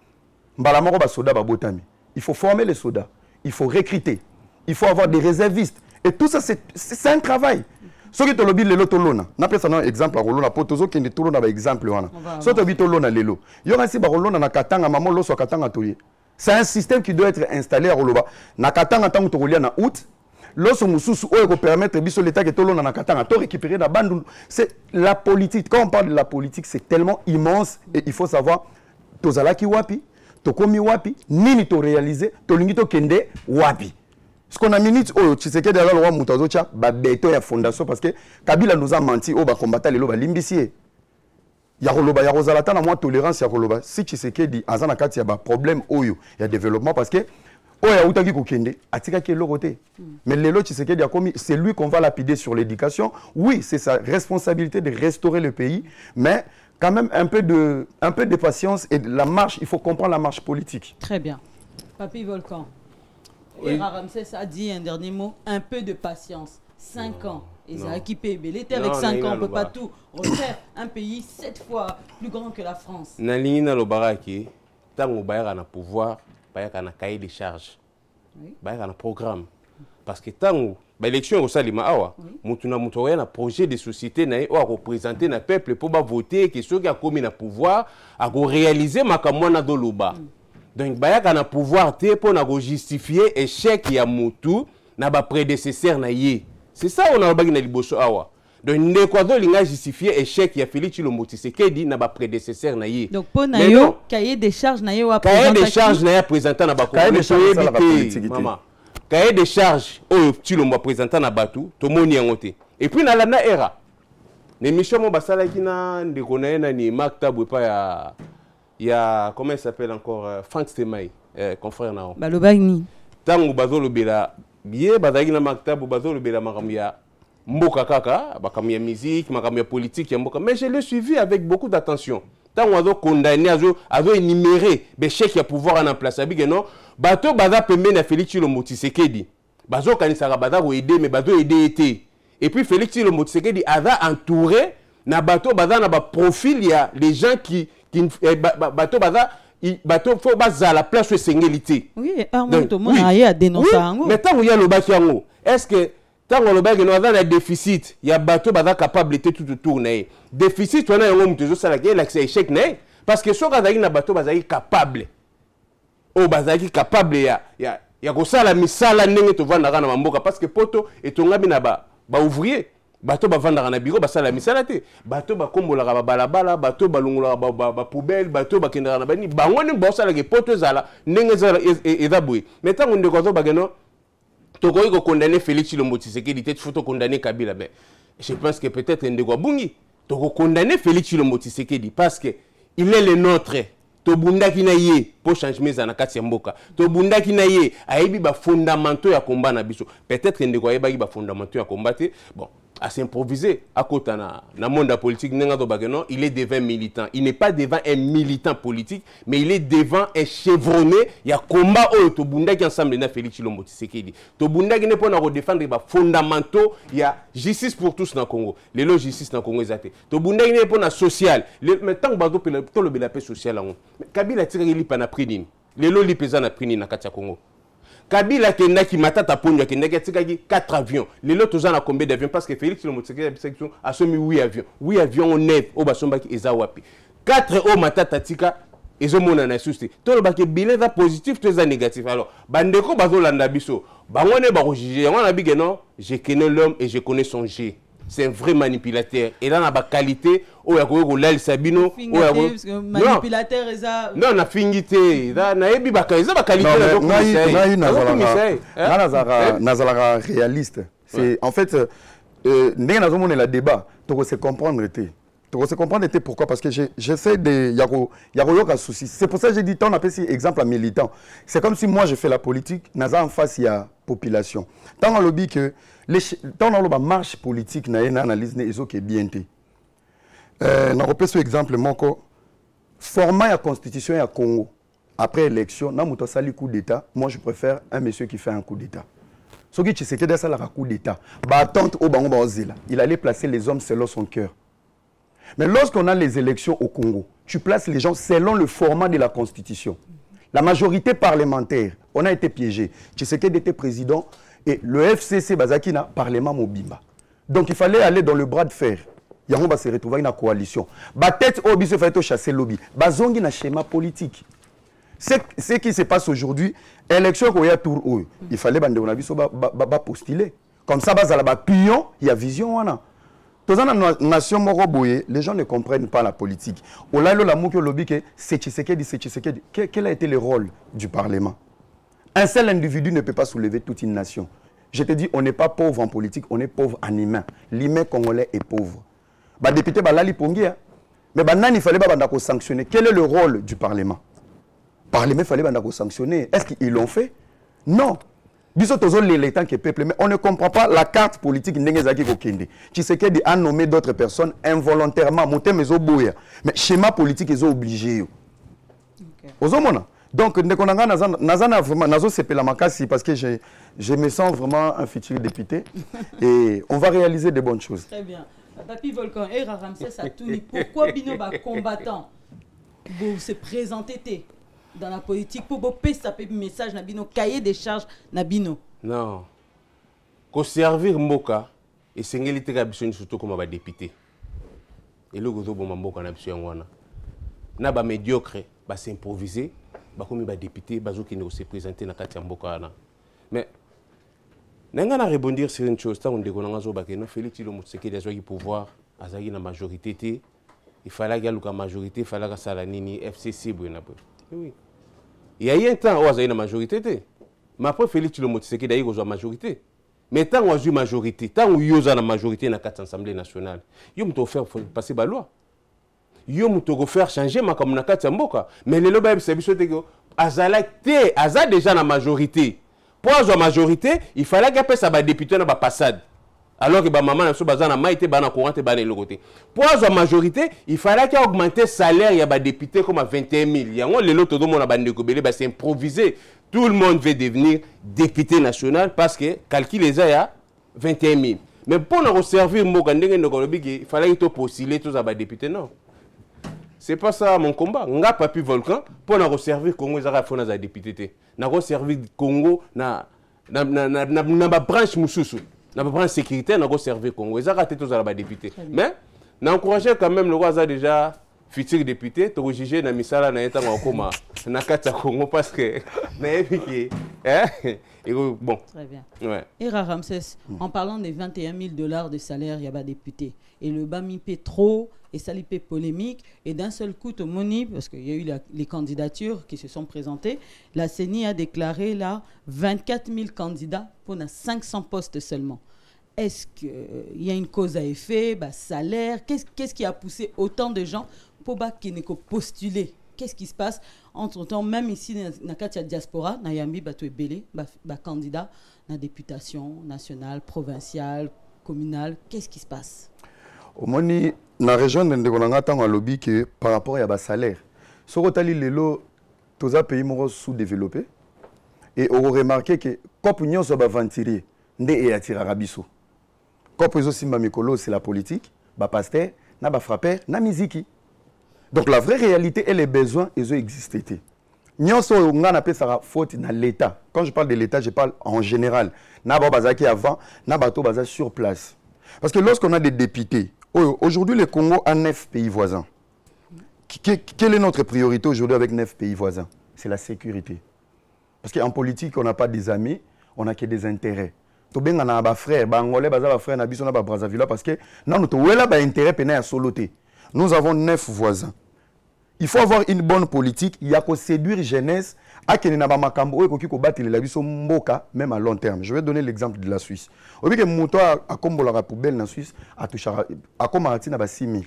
Mbalamaro ba soda ba botami. Il faut former les soldats. Il faut recruter. Il faut avoir des réservistes. Et tout ça, c'est un travail. Ce qui est le but de l'auto-lona. N'appelle ça un exemple à Rolona. Pour tous ceux qui ne trouvent pas exemple. Ce qui est le lelo. Il y a aussi Rolona na katanga maman lo so katanga toye. C'est un système qui doit être installé à Roloba. Na katanga tango tolia na août. Lorsque nous sommes permettre l'État que tout le monde a récupéré la bande, c'est la politique. Quand on parle de la politique, c'est tellement immense et il faut savoir tozalaki wapi, tokomi wapi, nini to réaliser, to lingito kende wapi. Ce qu'on a mis au Tshisekedi la loi mutazocha ba beto ya fondation parce que Kabila nous a menti au ba combattre les loba limbicie. Ya roloba ya rozalata na moi tolérance ya roloba. Si Tshisekedi azana kati ya ba problème oyo ya développement parce que mais c'est lui qu'on va lapider sur l'éducation. Oui, c'est sa responsabilité de restaurer le pays, mais quand même un peu de patience et de la marche, il faut comprendre la marche politique. Très bien. Papi Volcan, oui. Et Ramsès a dit un dernier mot, un peu de patience. 5 ans. Et Zaki Pébé, l'été avec 5 ans, on ne peut pas tout refaire. Un pays 7 fois plus grand que la France. Nalina Lobaraki, tant que Bayara a pouvoir, Bayara a cahier des charges. Bayara a un programme. Parce que tant que l'élection au Salima Awa, Moutuna Moutoya un projet de société à représenter le peuple pour voter, que ceux qui ont commis le pouvoir, à réaliser ma kamwana doluba. Donc Bayara a un pouvoir pour justifier échec ya Moutou, na ba prédécesseur na yé. C'est ça on a bagui na liboso awa. Donc l'Équateur il a justifié échec ya Félix Tshilombo Tshisekedi na ba prédécesseur na yé. Donc pour nayo cahier des charges na yo cahier des charges na ya présentant na ba maman. Cahier des charges au Tshilombo présentant na batu to moni yangote. Et puis na la era. L'émission mo basala kina ndeko na na ni Maktabwe pa ya comment il s'appelle encore Frank Stemai confrère na. Balobagni. Tango bazolo bela bien bazaki na Maktabwe bazolo bela makamia mboka kaka bakamia musique makamia politique ya mboka mais je l'ai suivi avec beaucoup d'attention. Tant on a condamné a énuméré des chèques à pouvoir en place abi non bato baza pembe na Félix Tshilombo Tshisekedi bazo kanisa baza ko aider mais bazo aider été et puis Félix Tshilombo Tshisekedi a entouré na bato baza na ba profil ya les gens qui bato baza bato faut baza la place où singélité oui tout monde a dénoncé ngo mais tant il y a le baki yango est-ce que tant on le baki no a un déficit il y a bato baza capable de tout tourner déficit on a yango mutezo sala ke l'accès échec né parce que so kaza na bato baza capable o baza capable ya ko sala misala ndenge to vanda kana mamboka parce que poto etongami na ba ouvrier bato ba vanda na biro basala misala te bato ba kombola ba balabala bato ba lungola ba poubelle bato ba kendra na bani bango ne bo sala ke poto zala ndenge zala ezabwe mais tant on ndeko zo bageno to ko condamner Félix Tshilombo Tshisekedi te faut condamner Kabila mais je pense que peut-être ndeko bungi to ko condamner Félix Tshilombo Tshisekedi parce que il est le nôtre to bundaki na ye pour changer za na kati ya mboka to bundaki na ye ayebi ba fondamentaux ya combat na biso peut-être ndeko ayeba ba fondamentaux ya combat te bon à s'improviser à côté na monde politique il est devant militant il n'est pas devant un militant politique mais il est devant un chevronné il y a combat au to bundaki ensemble na Félix Tshilombo Tshisekedi to bundaki ne pour défendre ba fondamentaux il y a justice pour tous na Congo les lois justice na Congo ezate to bundaki ne pour na social mais tant bazo to le la paix sociale ngo Kabila tira li pa na pridine les lois li pesa na pridine na kati ya Congo Kabila kendaki matata ponyo kendaki atikaki 4 avions. Les lots ont combien d'avions parce que Félix Tshilombo Tshisekedi a soumis 8 avions. 8 avions on 9 au basombaki ezawapi. 4 au matata tika ezomona na souci. To le baki bilan za positif to za négatif. Alors bandeko bazolanda biso. Bangone ba juger. On a bigé non, je connais l'homme et je connais son jet. C'est un vrai manipulateur. Et là, on a la qualité. Oh, il y a Sabino. Manipulateur, ça. Non, on a fingité. On a eu la qualité. Nazala réaliste. En fait, nous avons le débat. Tu se comprendre. Tu se comprendre pourquoi? Parce que j'essaie de. Il y a un souci. C'est pour ça que j'ai dit, on appelle ça exemple à militant. C'est comme si moi je fais la politique, en face il y a population. Tant on le dit que. Tant on a marche politique, on a une analyse qui est bien. On a repris ce exemple, format la constitution à Congo après élection na muto sali coup d'état, moi je préfère un monsieur qui fait un coup d'état. Ce qui Tshisekedi ça la coup d'état, ba tante au bango bazela, il allait placer les hommes selon son cœur. Mais lorsqu'on a les élections au Congo, tu places les gens selon le format de la constitution. La majorité parlementaire, on a été piégé. Tshisekedi était président et le FCC Bazakina parlement Mobimba. Donc il fallait aller dans le bras de fer. Yango va se retrouver dans la coalition. Ba tête obi se fait chasser lobby. Bazongi na schéma politique. Ce qui se passe aujourd'hui, élection ko ya tour oyo. Il fallait bande on a biso ba postuler. Comme ça bazala ba pion, il y a vision wana. Dans la nation moroboye, les gens ne comprennent pas la politique. Au là la mouki lobby que c'est Tshisekedi. Quel a été le rôle du Parlement? Un seul individu ne peut pas soulever toute une nation. Je te dis, on n'est pas pauvre en politique, on est pauvre en humain. L'humain congolais est pauvre. Bah député Balali Pongi, mais il fallait pas sanctionner. Quel est le rôle du Parlement? Parlement, il fallait pas sanctionner. Est-ce qu'ils l'ont fait? Non. Biso tozo l'état qui est peuple, mais on ne comprend pas la carte politique n'engezaki kokende. Tshisekedi a nommé d'autres personnes involontairement, monté mes oboya. Mais schéma politique ils ont obligé. Ozomona. Donc nazana vraiment nazo sepela makasi parce que je me sens vraiment un futur député et on va réaliser de bonnes choses. Très bien. Papi Volcan et Ramsès Atouni, pourquoi bino ba combattant vous se présenter dans la politique pour bopé saper message na bino cahier des charges na bino? Non. Ko servir mboka et sengeli te kabisoni surtout comme ba député. Et le gozo bon mboka na biso ngwana. Na ba médiocre ba s'improviser. Bakomi ba député bazoki ne se présenter na kati ya mboka na. Mais nanga na rebondir sur une chose, on dégonanga zo bakeno Félix Tshilombo Tshisekedi azwaki pouvoir azaki na majorité té. Il fallait qu'il y ait la majorité, il fallait que ça la nini FCC buena peu. Oui. Il y a eu un temps où azaki na majorité té. Mais après Félix Tshilombo Tshisekedi ayi ko majorité. Mais tant on a eu majorité, tant on yoza na majorité na kati Assemblée nationale, yo mto faire passer ba loi. Yo mutoko faire changer ma comme na kati mboka mais le loba biso te ko azala te aza déjà na majorité pour avoir majorité il fallait que pesa ba député na ba passade alors que ba maman na so baza na maïté ba na courant te ba na côté pour avoir majorité il fallait qu'il augmenter salaire ya ba député comme à 21 000 yango le loto do mona ba ndeko belé ba c'est improvisé tout le monde veut devenir député national parce que calcul les a 21 000 mais pour nous servir mboka ndenge ndoko lobi il fallait que postuler tous ba député non. C'est pas ça mon combat. Nga Papi Volcan pour nous servir Congo za fona za député. Na servir Congo na branche mususu. Na branche sécurité na servir Congo. Za raté tous za ba député. Mais na encourager quand même le roi za déjà futur député to juger na misala na eta ngokoma na kata Congo parce que na efiki et bon. Très bien. Ouais. Et Ramsès, en parlant des 21 000 $ de salaire, il y a pas député. Et le Bamipé trop, et ça l'ipé polémique. Et d'un seul coup, au Moni, parce qu'il y a eu les candidatures qui se sont présentées, la CENI a déclaré là 24 000 candidats pour 500 postes seulement. Est-ce qu'il y a une cause à effet, salaire? Qu'est-ce qui a poussé autant de gens pour qu'ils ne postuler? Qu'est-ce qui se passe? Entre-temps, même ici, dans la diaspora, il y a des candidats dans la députation nationale, provinciale, communale. Qu'est-ce qui se passe? Au Moni, dans la région de Ndégonanga, on a lobby que par rapport à salaire, si on a tous les pays sous-développés, et on a remarqué que quand on a ventilé, on a tiré à Rabisso. Quand on a c'est la politique, le pasteur, le frappeur, la musique. Donc la vraie réalité et les besoins, ils ont existé. Nous avons ça faute dans l'État. Quand je parle de l'État, je parle en général. Nous avons avant, nous avons sur place. Parce que lorsqu'on a des députés, aujourd'hui le Congo a 9 pays voisins. Quelle est notre priorité aujourd'hui avec 9 pays voisins? C'est la sécurité. Parce qu'en politique, on n'a pas des amis, on n'a que des intérêts. Nous avons des frères, des Angolais, des frères, des Brazzaville, parce que nous avons des intérêts à soloter. Nous avons 9 voisins. Il faut avoir une bonne politique. Il y a qu'à séduire jeunesse à qui n'a pas makambo et qui combattre les labiso mboka même à long terme. Je vais donner l'exemple de la Suisse. Au lieu que moto a comme la poubelle en Suisse a touché a comme a 6 000.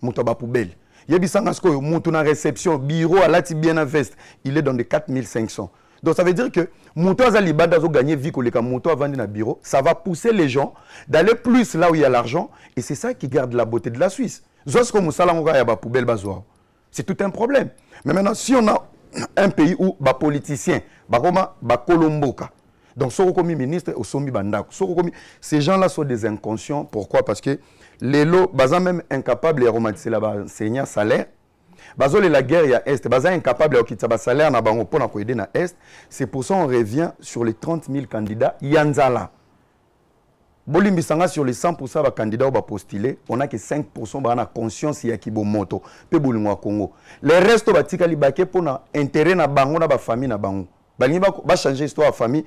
Moto ba poubelle. Il y a des sangas que moto na réception bureau à la bien à veste. Il est dans des 4 500. Donc ça veut dire que moto a libada zo gagner vie que les moto a vendu dans bureau, ça va pousser les gens d'aller plus là où il y a l'argent et c'est ça qui garde la beauté de la Suisse. Zosko musala ngoka ya ba poubelle bazoa. C'est tout un problème. Mais maintenant, si on a un pays où les politiciens, les Colomboka, donc si on ministre, ces gens-là sont des inconscients. Pourquoi? Parce que les lots, ils sont même incapables de romantiser l'enseignant salaire. Ils ont la guerre à l'Est, ils sont incapables de quitter le salaire pour aider à l'Est. C'est pour ça qu'on revient sur les 30 000 candidats. Yanzala. Bolimbisanga sur les 100% des candidats qui ont postulé, on n'a que 5% de conscience qui est moto. Congo. Les restes sont pour intérêt na bango na ba famille na bango. Va changer l'histoire de la famille,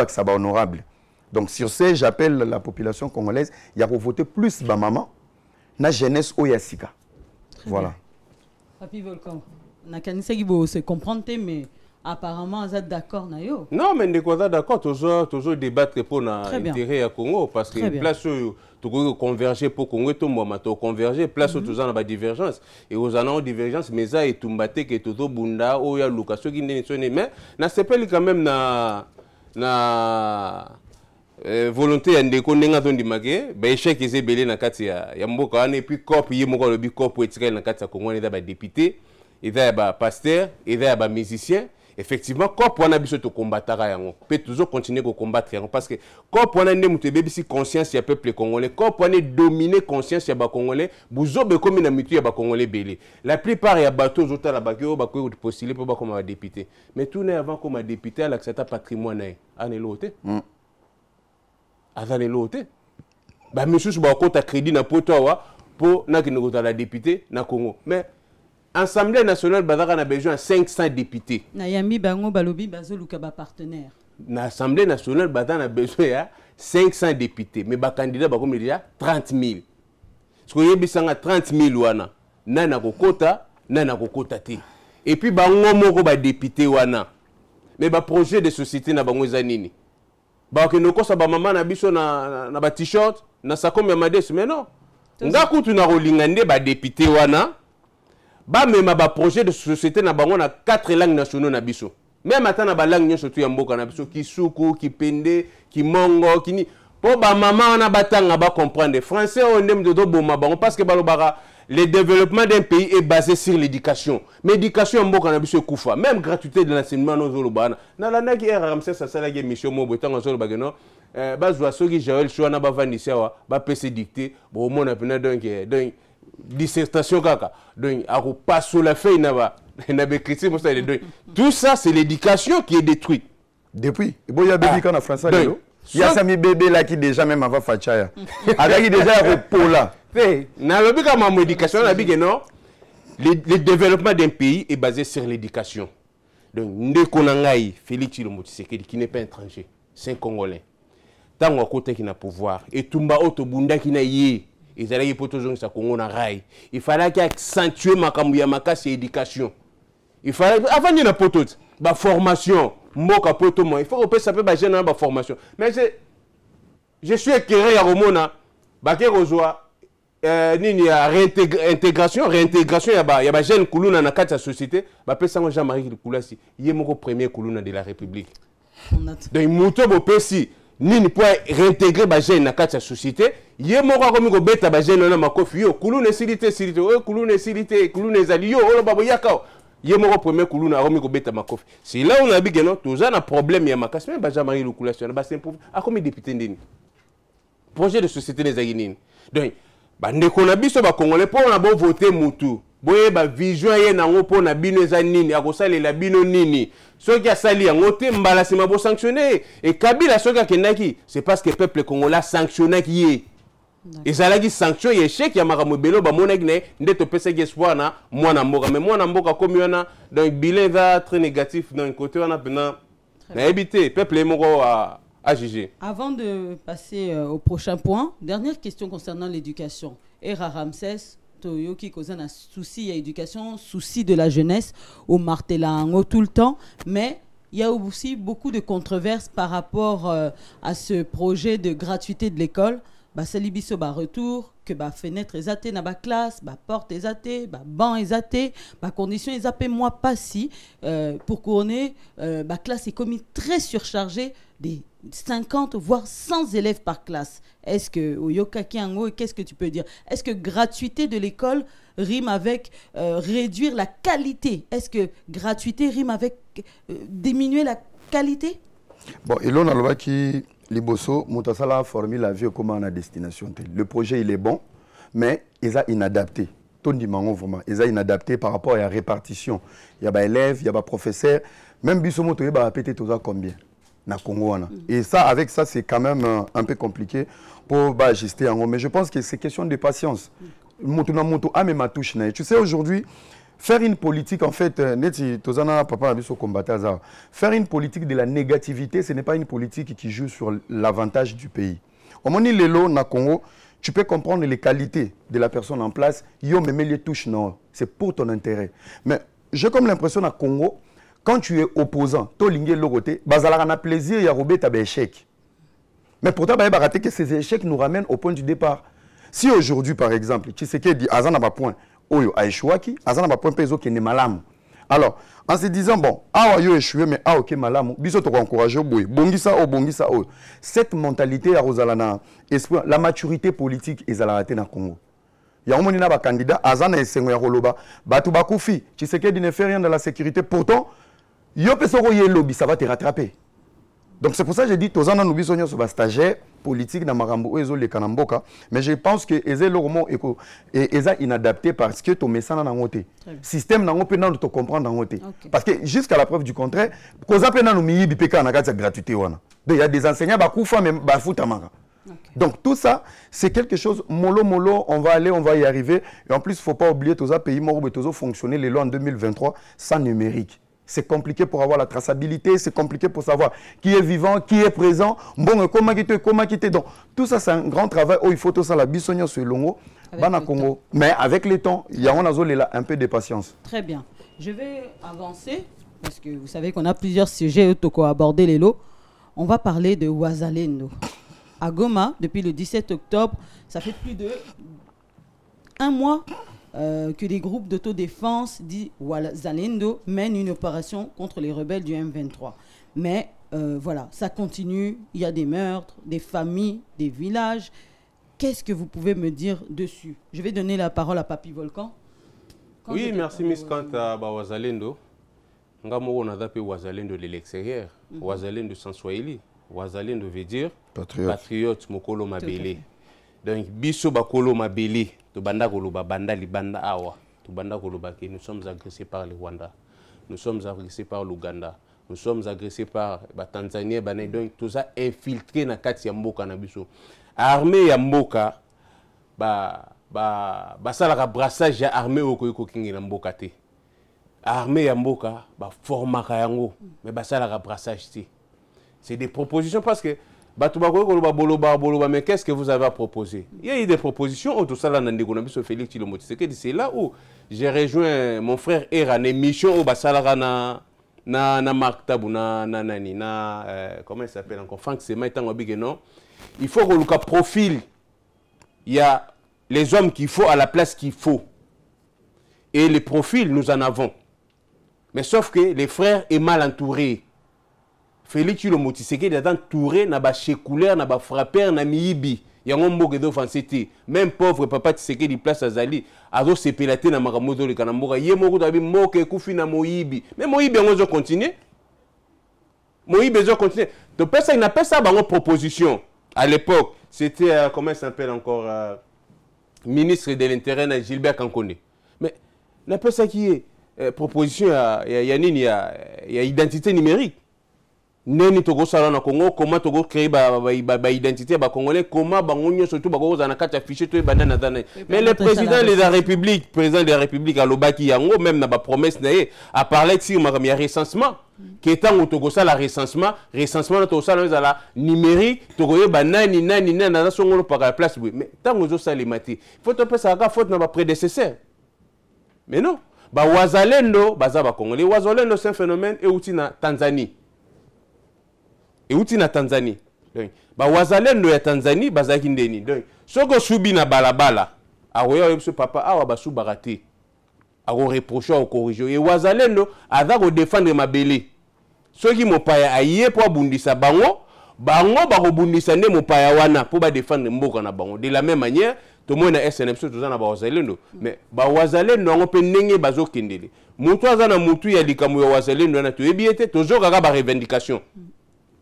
ça va honorable. Donc sur ce, j'appelle la population congolaise, il y a pour voter plus de maman, na jeunesse oyasika. Voilà. Papi Volcan, on a qu'à se comprendre, mais apparemment, vous êtes d'accord, Nayo? Non, mais nous sommes d'accord, toujours débattre pour l'intérêt à Congo, parce que place où tu converger pour Congo, tout le monde converger, place où tu as une divergence. Et aux années de divergence, mais ça est tout batté que tout bunda, ou ya Lucas, qui n'est mais na s'appelle quand même na volonté de connaître dans des magasins, ben échec est belé na katia, ya mboka et puis corps y moko le corps pour tirer na katia Congo, il y a des députés, il y a des pasteurs, il y a des musiciens. Effectivement, quand on a besoin de combattre, on peut toujours continuer à combattre. Parce que quand on a une conscience du peuple congolais, quand on a dominé conscience du Congolais, vous avez comme une amitié avec Congolais belé. La plupart des bateaux sont là bas qui ont postulé pour comme député. Mais tout n'est avant comme député, là, c'est un patrimoine. On est l'autre. On est l'autre. Bah, monsieur, je vais compte à crédit na potoa pour la député na Congo. Mais Assemblée nationale a besoin de 500 députés. Nayami bango balobi bazo lukaba partenaire. L'Assemblée nationale a besoin de 500 députés. Mais les candidats ont déjà 30 000. Ce que vous avez 30 000 wana. Nana kokota, nana kokota te. Et puis bango moko ba député wana. Mais ba projet de société na bango zanini. Ba ke noko sa ba mama na biso na ba t-shirt, na sakom ya mades mais non. Ngaku tu na rolingande ba député wana. Ba même ba projet de société na bango na 4 langues nationaux na biso. Même ata na ba langue nyonso tu ya mboka na biso Kisuku, Kipende, Kimongo, Kini. Po ba maman na batanga ba comprendre français on aime de boma bango parce que balobara le développement d'un pays est basé sur l'éducation. Mais l'éducation en mboka na biso kufa. Même gratuité de l'enseignement no zolobana. Na la na ki RMC ça sala ge mission mo botango zolobageno. Ba zwa soki Joël Chouana ba vandisia wa ba PC dicté bo mona pena donc dissertation kaka donc à passe sur la feuille tout ça c'est l'éducation qui est détruite depuis il y a bébé quand en français il y a sami bébé là qui déjà même avant Fachaya avec déjà repos là na le but comme éducation la big non le développement d'un pays est basé sur l'éducation donc ndekonangai Félix Tshilombo Tshisekedi qui n'est pas étranger c'est un Congolais tant à côté qui n'a pouvoir et tumba otobunda qui n'a yé. Il fallait accentuer ma éducation. Il fallait avant de la formation, il faut que ça peut pas gêner la formation. Mais je suis éclairé à Romona, réintégration, il y a des jeunes qui dans la société, Jean-Marie Koulasi, il est mon premier Koulouna de la République. Donc, Mouto Bopesi, ni pour réintégrer les jeunes dans la société. Yé moko comme ko beta ba jeune na makofi yo kulune silité kulune zali yo olo babo yakao yé moko premier kulune akomi ko beta makofi c'est là on a bi geno toza na problème ya makasi même ba Jean-Marie Lukulation ba c'est a comme député ndini projet de société des aginini donc ba ndeko na biso ba congolais pour na bo voter mutu boye ba vision ye nango po na bino eza nini akosalela bino nini soki asali yango te mbala sima bo sanctionner et Kabila soki akendaki c'est parce que peuple congolais sanctionné qui est. Et ça a dit sanction et échec, il y a makambo belo ba monegne ndeto pesa espoir na mwana mboka mais mwana mboka comme yana donc bilan va très négatif d'un côté on a pendant na éviter peuple moko à juger. Avant de passer au prochain point, dernière question concernant l'éducation. Era Ramsès Toyoki cause un souci à l'éducation, souci de la jeunesse au martelango tout le temps mais il y a aussi beaucoup de controverses par rapport à ce projet de gratuité de l'école. basali biso ba retour que ba fenêtre ezate na ba classe, ba porte ezate, ba banc ezate, ba condition ezate moi pas si pour qu'on ait ba classe est commis très surchargée, des 50 voire 100 élèves par classe. Est-ce que Oyokaki Ango, qu'est-ce que tu peux dire? Est-ce que gratuité de l'école rime avec réduire la qualité? Est-ce que gratuité rime avec diminuer la qualité? Bon, et là on a le qui Liboso, Moutasala a formé la vie comment à destination. Le projet il est bon, mais il est inadapté. Ton dimanche vraiment, il est inadapté par rapport à la répartition. Il y a des élèves, il y a des professeurs, même Bissomo il va péter tout ça combien na Congo. Et ça, avec ça, c'est quand même un peu compliqué pour ajuster en haut. Mais je pense que c'est question de patience. Tu sais, aujourd'hui, faire une politique, en fait, faire une politique de la négativité, ce n'est pas une politique qui joue sur l'avantage du pays. Au moment où les lots na Congo, tu peux comprendre les qualités de la personne en place. Yo me met les touches, non, c'est pour ton intérêt. Mais j'ai comme l'impression à Congo, quand tu es opposant, tu as l'autre, bazalaka na plaisir, il y a robé ta échec. Mais pourtant, que ces échecs nous ramènent au point du départ. Si aujourd'hui, par exemple, tu sais qu'il dit Azan n'a pas point, Oyo a échoué, Azan n'a pas point, Peso qui n'est malam. Alors, en se disant, bon, ah, yo échoué, mais ah, ok, malam, biso to encouragé au boy, bongisa, oh. Cette mentalité à Rosalana, la maturité politique est à la raté dans le Congo. Il y a un moment où candidat, Azan et Sengoya Roloba, Batou Bakoufi, tu sais qu'il ne fait rien dans la sécurité, pourtant, yo peso ye lobby, ça va te rattraper. Donc c'est pour ça que j'ai dit, tous nous bisons sur stagiaire politique dans Marambo et les Kanamboka, mais je pense que les lormo est inadapté parce que ton message n'a pas été. Système n'a pas pu te comprendre dans côté. Parce que jusqu'à la preuve du contraire, cause après nous miyi bipeka na kati gratuité wana. Il y a des enseignants bakufa mais bafutamaka. Donc tout ça, c'est quelque chose, mollo, on va y arriver. Et en plus, il ne faut pas oublier que tous les pays morts fonctionner les lois en 2023 sans numérique. C'est compliqué pour avoir la traçabilité, c'est compliqué pour savoir qui est vivant, qui est présent, bon, comment quitter. Donc, tout ça, c'est un grand travail. Oh, il faut tout ça, la bisogna sur Longo, Bana Congo. Mais avec le temps, il y a un peu de patience. Très bien. Je vais avancer, parce que vous savez qu'on a plusieurs sujets à aborder les lots. On va parler de Wazalendo. À Goma, depuis le 17 octobre, ça fait plus de un mois que les groupes d'autodéfense dits Wazalendo mènent une opération contre les rebelles du M23. Mais voilà, ça continue, il y a des meurtres, des familles, des villages. Qu'est-ce que vous pouvez me dire dessus? Je vais donner la parole à Papi Volcan. Oui, merci Miss Kanta Wazalendo. Ngamoro na dape Wazalendo de l'extérieur, Wazalendo sans Swahili. Wazalendo veut dire patriote mokolo mabele. Donc biso bakolo mabele. To banda koloba banda libanda awa. To banda koloba que nous sommes agressés par le Rwanda. Nous sommes agressés par l'Ouganda. Nous sommes agressés par la Tanzanie. Donc tout ça infiltré na kati ya mboka na biso. Armée ya mboka salaka brassage ya armée okoyiko kingi na mboka te. Armée ya mboka formaka yango mais salaka brassage te. C'est des propositions parce que mais qu'est-ce que vous avez à proposer? Il y a eu des propositions. C'est là où j'ai rejoint mon frère Era, une émission au Basalara na Marktabou, comment il s'appelle encore? Franck Sema, il faut que le profil, il y a les hommes qu'il faut à la place qu'il faut. Et les profils, nous en avons. Mais sauf que les frères sont mal entourés. Félix Chilombo Tshisekedi est entouré na ba chécouleur na ba frappeur na miyibi ya ngombo ke do fansete même pauvre papa Tshisekedi place azali azo sepelate na makamoto le kanamboka ye moko tabi moke kufi na moyibi mais moyibi ngo continuer donc personne n'a pas ça bango proposition à l'époque c'était comment il s'appelle encore ministre de l'intérieur Gilbert Kankone mais n'a pas ça qui est proposition ya nini ya identité numérique. Neni togo sala na Congo, comment togo créer ba identité ba congolais, comment bangonyo surtout ba goza na kati affiché to bandana dana. Mais le président de la République à l'Obaki yango même na ba promesse na a parlé sur ma recensement qui étant au togo sala recensement na to sala za numérique togo ba nani na songolo par la place mais tango zo sala mati. Faut to pesa ka faute na ba prédécesseur. Mais non, ba Wazalendo baza ba congolais, Wazalendo c'est un phénomène et outi na Tanzanie. Et où na Tanzanie? donc bawazalendo ya Tanzanie bazaki ndeni donc soko subi na balabala akoya yebiso papa awa basubaka te ako reprocher au corriger et wazalendo aza ko défendre mabele soki mopaya aye po abundisa bango bakobundisa nde mopaya wana po ba défendre mboka na bango de la même manière to mona SNM so tozana ba wazalendo mais ba wazalendo ngo pe ndenge bazokendele mutu aza na mutu ya likambo ya wazalendo na to ebiete tozokaka ba revendication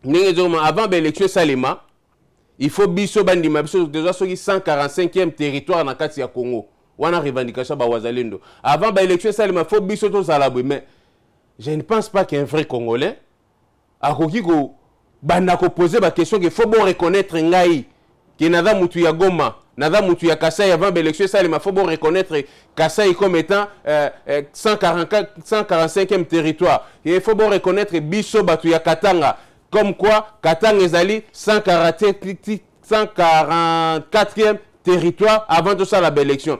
ndenge zoma avant ba élection salema il faut biso bandima biso déjà soki 145e territoire na kati ya Congo wana revendication ba wazalendo avant ba élection salema faut biso to salabwe mais je ne pense pas qu'un vrai Congolais a ko banda ko poser ba question que faut bon reconnaître ngai que nada mutu ya Goma nada mutu ya Kasai avant l'élection salima faut bon reconnaître Kasai comme étant 145e territoire et il faut bon reconnaître biso batu ya Katanga comme quoi Katanga ezali 144e territoire avant tout ça la belle élection.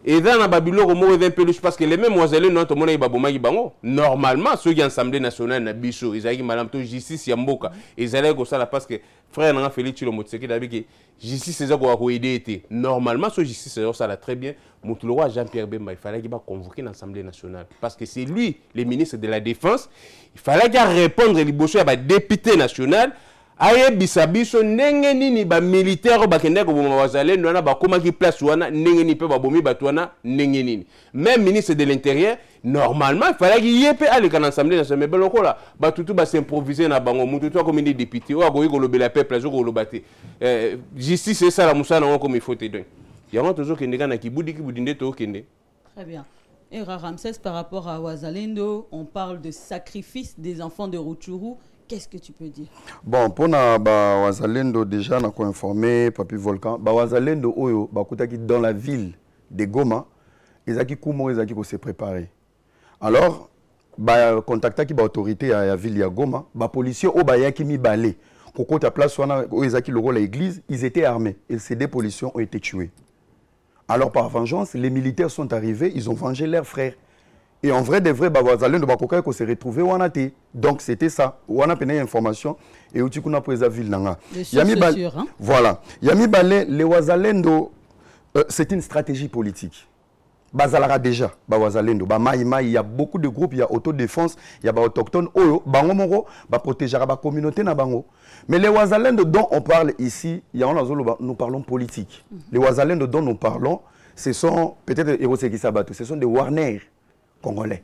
Et dans la Babylone, on un peu parce que les mêmes Wazalé, non, tout le monde est babomagi bango. Normalement, ceux qui ont l'Assemblée nationale, na biso, ils ont madame to justice yamboka. Ils allaient comme ça parce que frère n'a Félix Chilo Motseki d'abord que justice c'est ça qu'on a aidé été. Normalement, ce justice c'est ça la très bien. Moutouloa Jean-Pierre Bemba, il fallait qu'il va convoquer l'Assemblée nationale parce que c'est lui, le ministre de la Défense. Il fallait qu'il répondre à la député national. Aye bisabiso ndenge nini ba militaire ba kende ko boma wazalendo na ba koma ki place wana ndenge ni pe ba bomi batwana ndenge nini même ministre de l'intérieur normalement il fallait qu'il y ait aller dans l'assemblée nationale mais beloko la ba tutu ba s'improviser na bango mutu to comme des députés o ko ko lobela peuple zo ko lobate justice c'est ça la musana comme il faut te donner il y a toujours que ndeka na kibudi kibudinde to kende. Très bien. Et Ramsès par rapport à Wazalendo, on parle de sacrifice des enfants de Rutshuru. Qu'est-ce que tu peux dire? Bon, pour na ba Wazalendo déjà na ko informé Papi Volcan, ba Wazalendo oyo ba kutaki dans la ville de Goma, ezaki kumo ezaki ko se préparer. Alors ba contactaki ba autorité ya ville ya Goma, ba policiers o ba yaki mibale. Kokota place wana o ezaki le rôle à l'église, ils étaient armés et ces deux policiers ont été tués. Alors par vengeance, les militaires sont arrivés, ils ont vengé leurs frères. Et en vrai, de vrai, Wazalendo Bakoka ko se retrouvé wanate. Donc c'était ça. Wana pena information et où tu connais pour la ville nanga. Voilà. Yami Balé, les Wazalendo, c'est une stratégie politique. Bazalara déjà, Wazalendo, Maïma, il y a beaucoup de groupes, il y a autodéfense, il y a autochtones, Oyo, Bangomoro, protéger la communauté na Bango. Mais les Wazalendo dont on parle ici, il y a nous parlons politique. Les Wazalendo dont nous parlons, ce sont peut-être ce sont des Warner congolais.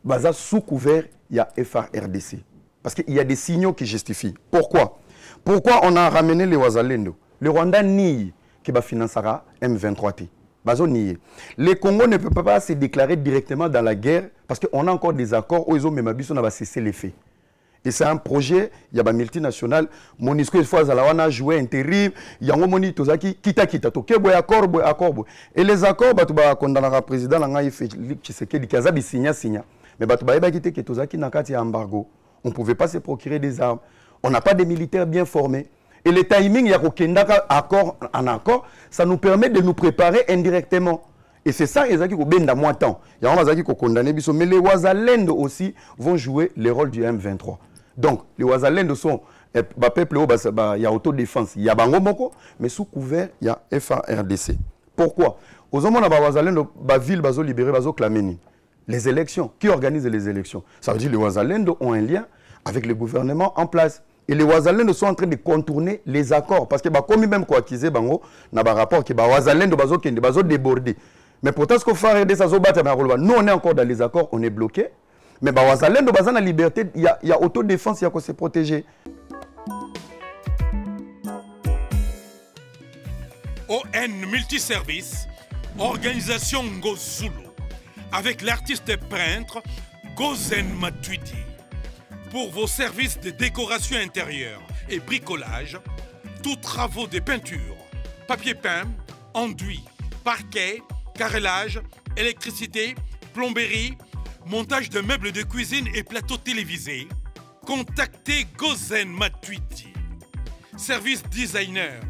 Baza sous couvert, il y a FARDC. Parce qu'il y a des signaux qui justifient. Pourquoi? Pourquoi on a ramené les Wazalendo? Le Rwanda nie qui va financer M23T. Bazo nie. Les Congo ne peuvent pas se déclarer directement dans la guerre parce qu'on a encore des accords où ils ont même abusé, on va cesser les faits. Et c'est un projet, il y a un multinational, Monisco, il faut a joué intérim, il y a un moni tozaki, kita, toke boy accord. Et les accords, bah condamner le président, Félix Tshisekedi, Kazabi signa. Mais bah tu quitté que tozaki nakati embargo. On ne pouvait pas se procurer des armes. On n'a pas de militaires bien formés. Et le timing, il y a accord en accord, ça nous permet de nous préparer indirectement. Et c'est ça, ils ont ben moins temps. Il y a qui condamné, mais les Wazalendo aussi vont jouer le rôle du M23. Donc, les Wazalendo sont, peuple, il y a autodéfense, il y a Bangomoko, mais sous couvert, il y a FARDC. Pourquoi? Aux hommes, on a Wazalendo, la ville, bazo libéré, bazo clamé. Les élections, qui organise les élections? Ça veut dire que les Wazalendo ont un lien avec le gouvernement en place. Et les Wazalendo sont en train de contourner les accords. Parce que, comme même quoi qu'ils bango, na ba rapport que Wazalendo bazo kende, bazo débordé. Mais pourtant, ce qu'on fait, nous on est encore dans les accords, on est bloqué. Mais Wazalendo, la liberté, il y a autodéfense, il y a qu'on se protéger. ON Multiservice, organisation Ngozulu, avec l'artiste peintre Gozen Matuidi. Pour vos services de décoration intérieure et bricolage, tous travaux de peinture, papier peint, enduit, parquet, carrelage, électricité, plomberie, montage de meubles de cuisine et plateaux télévisés, contactez Gozen Matuidi. Service designer,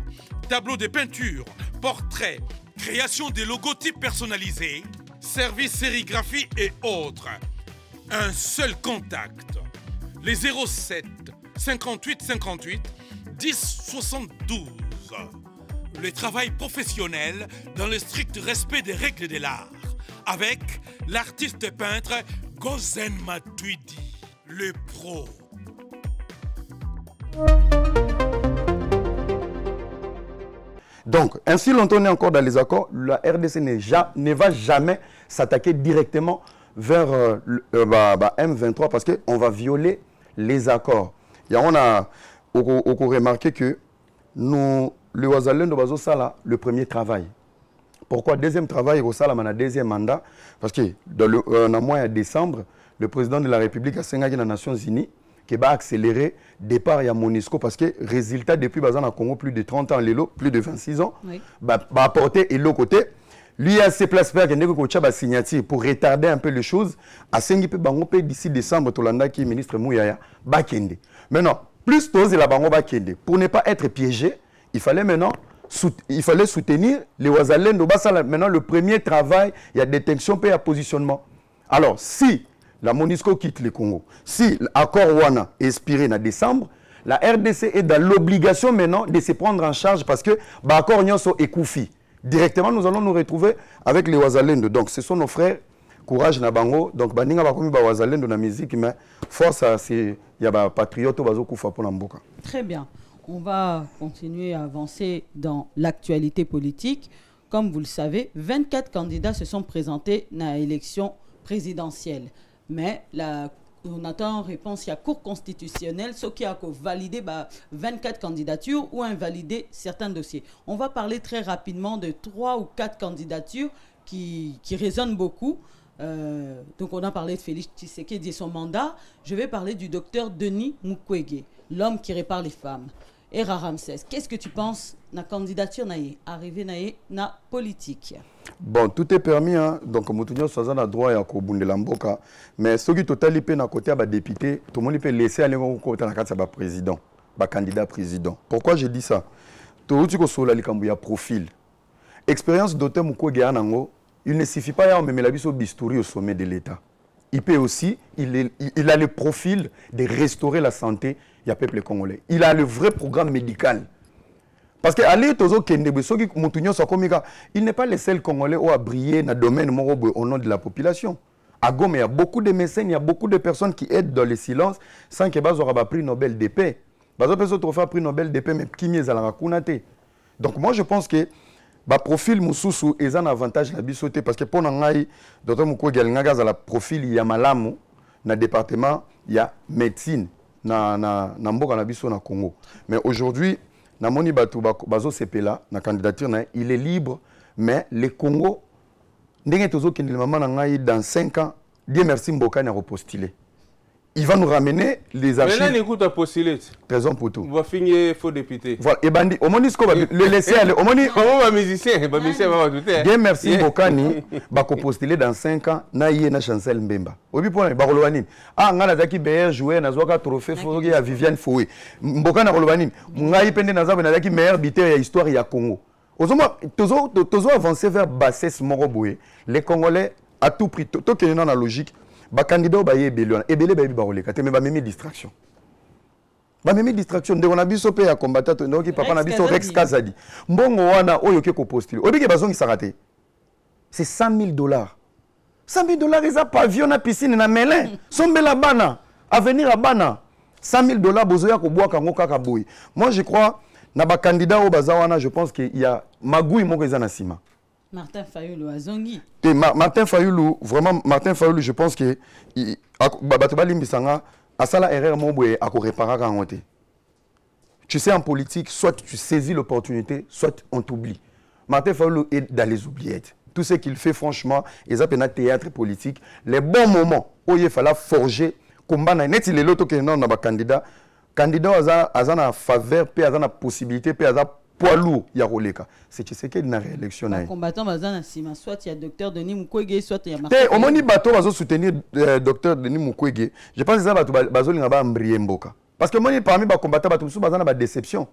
tableau de peinture, portrait, création des logotypes personnalisés, service sérigraphie et autres. Un seul contact. Les 07 58 58 1072. Le travail professionnel dans le strict respect des règles de l'art. Avec l'artiste peintre Gozen Matuidi, le pro. Donc, ainsi longtemps on est encore dans les accords, la RDC ne va jamais s'attaquer directement vers M23 parce qu'on va violer les accords. Et on a remarqué que nous, le Ouazalendo Bazo Sala, le premier travail. Pourquoi deuxième travail, au Sala, on a deuxième mandat? Parce que dans le mois de décembre, le président de la République a signé dans les Nations Unies qui va accélérer le départ à Monisco parce que résultat depuis Bazan Congo plus de 30 ans, plus de 26 ans, va apporter et l'autre côté. Lui a ses places faire que signature pour retarder un peu les choses. À Sengipe Bangope d'ici décembre, Tolanda qui est ministre Mouyaya, Bakende. Maintenant, plus tôt la Bango Bakende. Pour ne pas être piégé, il fallait maintenant soutenir les Ouazalendo. Maintenant, le premier travail, il y a détection et il y a positionnement. Alors, si la Monisco quitte le Congo, si l'accord Wana est expiré en décembre, la RDC est dans l'obligation maintenant de se prendre en charge parce que l'accord Nyonso est koufi. Directement, nous allons nous retrouver avec les Ouazalendo. Donc, ce sont nos frères, courage Nabango. Donc, Baninga va comme Ouazalendo dans la musique, mais force à ces patriotes Bazo Koufa pour l'Amboka. Très bien. On va continuer à avancer dans l'actualité politique. Comme vous le savez, 24 candidats se sont présentés dans l'élection présidentielle. Mais on attend en réponse, il y a Cour constitutionnelle, ce qui a validé 24 candidatures ou invalidé certains dossiers. On va parler très rapidement de 3 ou 4 candidatures qui résonnent beaucoup. Donc on a parlé de Félix Tshisekedi et son mandat. Je vais parler du docteur Denis Mukwege, l'homme qui répare les femmes. Et Ramsès, qu'est-ce que tu penses de la candidature arrivée dans la politique? Bon, tout est permis, hein. Donc, Moutounio Sazan a droit à Kobundela Mboka. Mais ce qui est totalement à côté de député, tout le monde peut laisser aller au côté de président, candidat président. Pourquoi je dis ça? Tout le monde a un profil. Expérience docteur Mukwege Anango, il ne suffit pas de mettre la vie au bistouri au sommet de l'État. Il peut aussi, il a le profil de restaurer la santé du peuple congolais. Il a le vrai programme médical. Parce que il n'est pas le seul Congolais qui a brillé dans le domaine au nom de la population. À Goma, il y a beaucoup de mécènes, il y a beaucoup de personnes qui aident dans le silence sans que Bazo ait pris Nobel de paix. Bazo peut prix Nobel de paix, mais qui m'y est. Donc moi je pense que le profil Moussoussou est un avantage la bisoté parce que pour nous, docteur Mukwege a le profil il y a malamu dans le département, il y a médecine dans le Congo. Mais aujourd'hui, Namoni Batou Bazo Sepela, la candidature, il est libre, mais le Congo, dans 5 ans, Dieu merci Mbokani a repostulé. Il va nous ramener les archives. Maintenant, écoute à postuler. Raison pour tout. On va finir faux député. Voilà. Et Bandi, au Monisco va le laisser aller. Au Monisco. Comment musicien va douter. Dieu merci Mbokani va postuler dans 5 ans. Na yé na Chancel Mbemba. Obi pour ba kolobani. Ah ngana zaki meilleur joueur na zoka trophée foki ya Viviane Foué. Mbokani kolobani. Ngai pende na zabe na zaki meilleur buteur ya histoire ya Congo. Ozoma tozo avancer vers bassesse Moroboé. Les Congolais à tout prix to que dans la logique. Les candidats ba yebelona ebele ba bibaroleka te mais ba memi distraction. Ba memi distraction de on a biso pe ya combattant donc papa na biso Rex Kazadi. Mbongo wana oyo ke ko postuler. Obike bazongi sarate. C'est $100,000. $100,000 eza pavillon na piscine na Melun. Sombela bana, avenir à bana. $100,000 bozoya ko boa kango kaka boy. Moi je crois na ba candidat au bazawana, je pense qu'il y a magouille moko eza na sima. Martin Fayoulou Azongi. Martin Fayoulou, vraiment, Martin Fayoulou, je pense que tu sais, en politique, soit tu saisis l'opportunité, soit on t'oublie. Martin Fayoulou est dans les oubliettes. Tout ce qu'il fait, franchement, ils appellent un théâtre politique. Les bons moments où il fallait forger, combat, net il est l'autre qui est non, candidat. Candidat a une faveur, a une possibilité, a poids lourd, il y a Roleka. C'est ce qui est une réélection. Les combattants, soit il y a docteur Denis Mukwege, soit il y a Martin. Au moment où bateau va soutenir docteur Denis Mukwege, je pense que ça va être Mboka. Parce que moi, parmi les combattants, il y a une déception.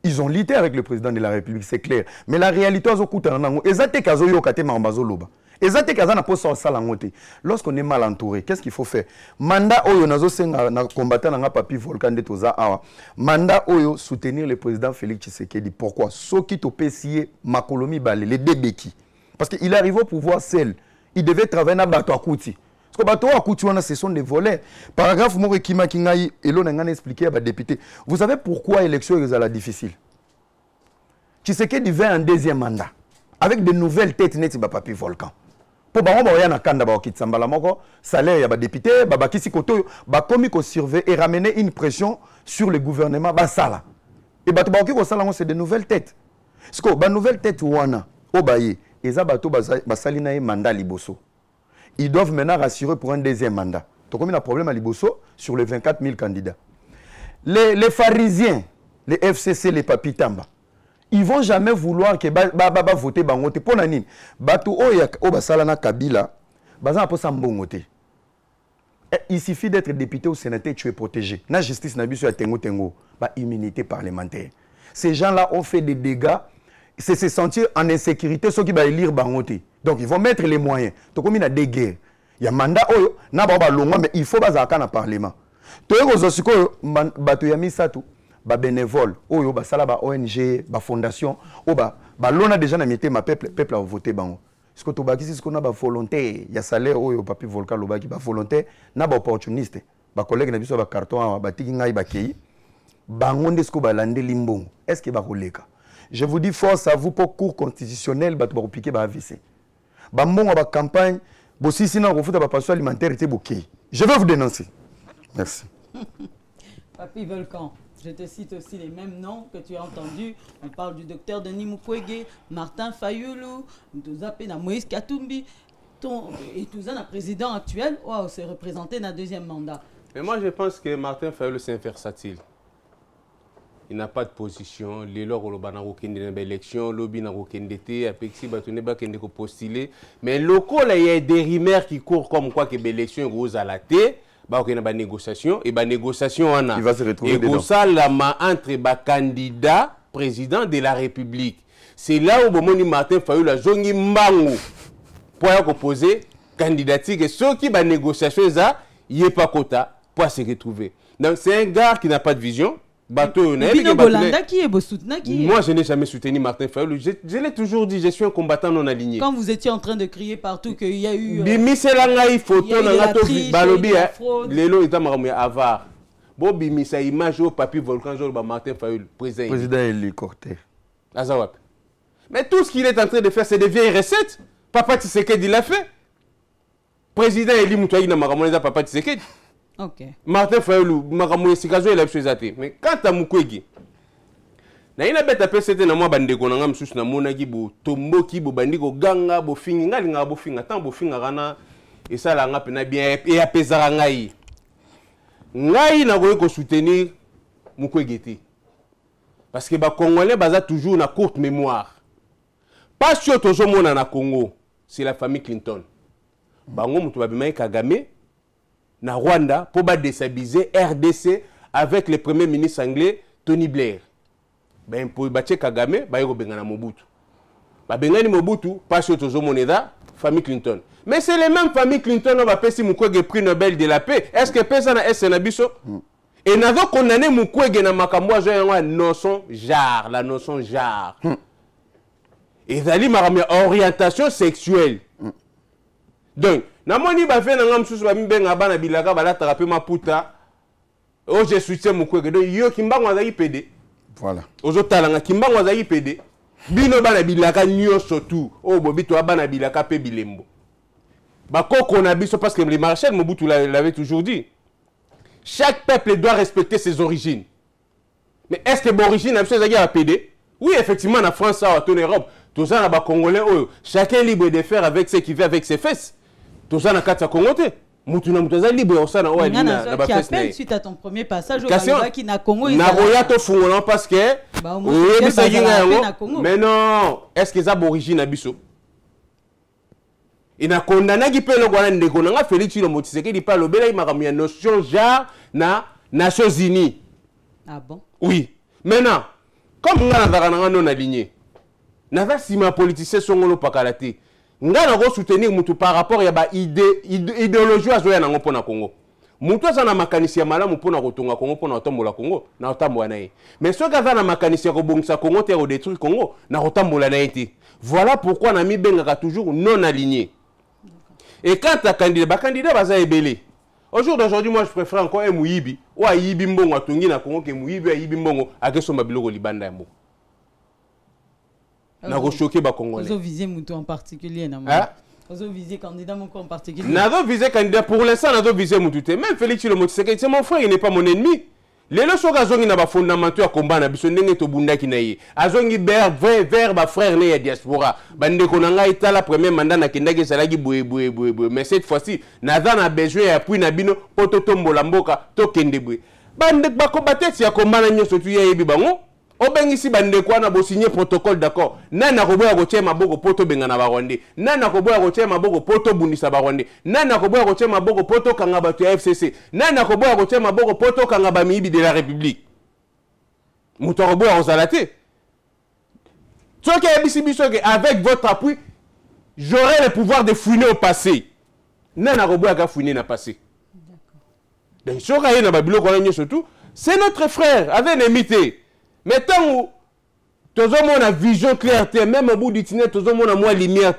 Ils ont lutté avec le président de la République, c'est clair. Mais la réalité, lorsqu'on est mal entouré, qu'est-ce qu'il faut faire? Mandat oyo nazo senga na combattant na papi Volcan de Toza awa. Mandat oyo soutenir le président Félix Tshisekedi. Pourquoi? Soki to pesier makolomi bale les débeki. Parce qu'il arrive au pouvoir seul. Il devait travailler na bato akuti. Parce que bato akuti wana ce sont des voleurs. Paragraphe moko kima kingai elo na ngana expliquer à député. Vous savez pourquoi l'élection est la difficile? Tshisekedi vient en deuxième mandat avec de nouvelles têtes nettes ba papi Volcan. Pour bango ba yana kanda ba okitsambala moko salaire ya ba député ba bakisi koto ba komi ko surveiller et ramener une pression sur le gouvernement ba sala. Et bato ba okiko sala c'est de nouvelles têtes. Parce que ba nouvelles têtes wana obaye eza bato ba salina e mandat liboso. Ils doivent maintenant rassurer pour un deuxième mandat. Donc comme il y a un problème à liboso sur les 24 000 candidats. Les pharisiens, les FCC, les papitamba, ils ne vont jamais vouloir que Baba vote bangote pour nanine. Bato oba salana Kabila, bazan po sambongote. Il suffit d'être député ou sénateur, tu es protégé. La justice n'a pas tengo ba immunité parlementaire. Ces gens-là ont fait des dégâts, c'est se sentir en insécurité ceux qui va élire bangote. Donc ils vont mettre les moyens. Donc comme il y a des guerres, il y a mandat oyo na ba longa mais il faut bazaka na parlement. To eko siko bato ya misatu ba bénévole oyo ba sala ba ONG ba fondation o ba lona déjà na mité ma peuple a voté bango. Ce que to bakisi ce qu'on a ba volontaire ya salaire oyo papi Volcan lobaki ba volontaire na ba opportuniste ba collègue na biso ba carton ba tiki ngai ba kei bango ndesko ba lande limbongo. Est-ce que ba koleka? Je vous dis force à vous pour cours constitutionnel ba to ba piquer ba AVC. Ba mbongo ba campagne bo si sinon ko futa ba passion alimentaire était bokei. Je vais vous dénoncer. Merci. Papi Volcan, je te cite aussi les mêmes noms que tu as entendus. On parle du docteur Denis Mukwege, Martin Fayulu, Moïse Katumbi, et tout ça, le président actuel, wow, c'est représenté dans le deuxième mandat. Mais moi, je pense que Martin Fayulu, c'est un versatile. Il n'a pas de position. Les lois, il y a une élection, lobby n'a aucun été, Apexi, il n'a pas postulé. Mais local, il y a des rumeurs qui courent comme quoi que l'élection est rose à la tête. Il y a une négociation. Et la négociation, il va se retrouver dedans. Entre les candidats président de la République. C'est là où Martin Fayulu a zongi mbango pour opposer candidature. Et ceux qui ont une négociation, il n'y a pas quota pour se retrouver. Donc c'est un gars qui n'a pas de vision. Moi, je n'ai jamais soutenu Martin Fayulu. Je l'ai toujours dit, je suis un combattant non aligné. Quand vous étiez en train de crier partout qu'il y a eu... Bimisi langai photo na triche, balobi lelo ita maramu ya avar. Bo bimisa image au papi Volcan Jol ba Martin Fayulu président hélicoptère. Azawap. Mais tout ce qu'il est en train de faire c'est des vieilles recettes. Papa Tshisekedi l'a fait. Président Eli Mutuayi na maramu na papa Tshisekedi. Ok. Martin Fayulu, Maramu Sikazo il a fait ça. Mais quand tu as Mukwege, na ina beta pesete na mwa bandeko na ngam susu na monaki bo tomboki bo bandiko ganga bo fingi ngali nga bo finga tant bo finga kana et ça la nga pena bien et apesara ngai. Ngai na ko soutenir Mukwege te. Parce que ba Congolais baza toujours na courte mémoire. Pas sûr tozo mona na Congo, c'est la famille Clinton. Bango mutu ba bimai Kagame na Rwanda pour déstabiliser RDC avec le premier ministre anglais Tony Blair. Ben pour battre Kagame, ba yoko bengana Mobutu. Ba bengani Mobutu, pas sur tozo moneda, famille Clinton. Mais c'est les mêmes familles Clinton on va passer Mukwege prix Nobel de la paix. Est-ce que personne na SN biso? Et n'avons condamné Mukwege na makambo a la notion genre, la notion genre. Et dali maramia orientation sexuelle. Donc namoni ba fait na ngam susu ba mbenga bana bilaka bala tarape maputa. Oh je soutiens Mukwege. Donc yo kimbango azaki PD. Voilà. Ozo talanga kimbango azaki PD. Bino bana bilaka nyonso tout. Oh bobi to bana bilaka pe bilembo. Ba koko na biso parce que le maréchal Mobutu l'avait toujours dit. Chaque peuple doit respecter ses origines. Mais est-ce que l'origine est à PD? Oui, effectivement, en France, en Europe, tout ça, on a Congolais, chacun est libre de faire avec ce qu'il veut avec ses fesses. Tout ça, on a 4 Congolais. Moutuna Moutaza libre au sein de la qui appelle suite à ton premier passage au Baluba qui n'a Congo. Parce que. Mais non, est-ce qu'ils ont origine à Bissau? Il a condamné qui peut le Guanan Konanga, Félix Tshisekedi parle au Béla, il m'a remis une notion genre na Nations Unies. Ah bon? Oui. Maintenant, Comme nga na non aligné. Naza sima politicien songolo pakalate. Nga na go soutenir mutu par rapport ya ba idéologie azoya nango pona Congo. Mutu azana makanisi ya malamu pona kotonga Congo pona otambola Congo na otambola na ye. Mais ceux qui azana makanisi ya kobongisa Congo te ko détruire Congo na otambola na ye te. Voilà pourquoi na mi bengaka toujours non aligné. Et quand ta candidat baza ebele. Au jour d'aujourd'hui, moi je préfère encore un Mouyibi ou un Yibi Mbongo à Tongi na Congo que Mouyibi à Yibi Mbongo à Kesoma Biloko Libanda Mbo. Na go choqué ba Congolais. Vous visez Moutou en particulier na. Vous visez candidat en particulier. N'a visé candidat pour l'instant n'a visé Moutou. Même Félix Tshilombo Tshisekedi c'est mon frère, il n'est pas mon ennemi. Les leçons azongi na ba fondamentaux à combat na biso ndenge to bunda ki na ye. Azongi vers ba frère né ya diaspora. Bande ko nanga itala premier mandat na kindaki salaki boye. Mais cette fois-ci naza na besoin ya appui na bino poto tombola mboka to kende boye. Bande ba combattre ya combat na nyoso tu yebi bango. Obengisi bande ko na bo signer protocole d'accord. Nana ko boya ko tie maboko poto benga na baronde. Nana ko boya ko tie maboko poto bundisa baronde. Nana ko boya ko tie maboko poto kanga batu ya FCC. Nana ko boya ko tie maboko poto kanga ba mibi de la République. Muto ko boya ozalate. Soki ebisi biso que avec votre appui, j'aurai le pouvoir de fouiner au passé. Nana ko boya ka fouiner na passé. D'accord. Donc soka ye na babilo ko na surtout, c'est notre frère avec une imité. Mais tant où tout le monde a vision claire, même au bout du tunnel, tout le monde a moins lumière,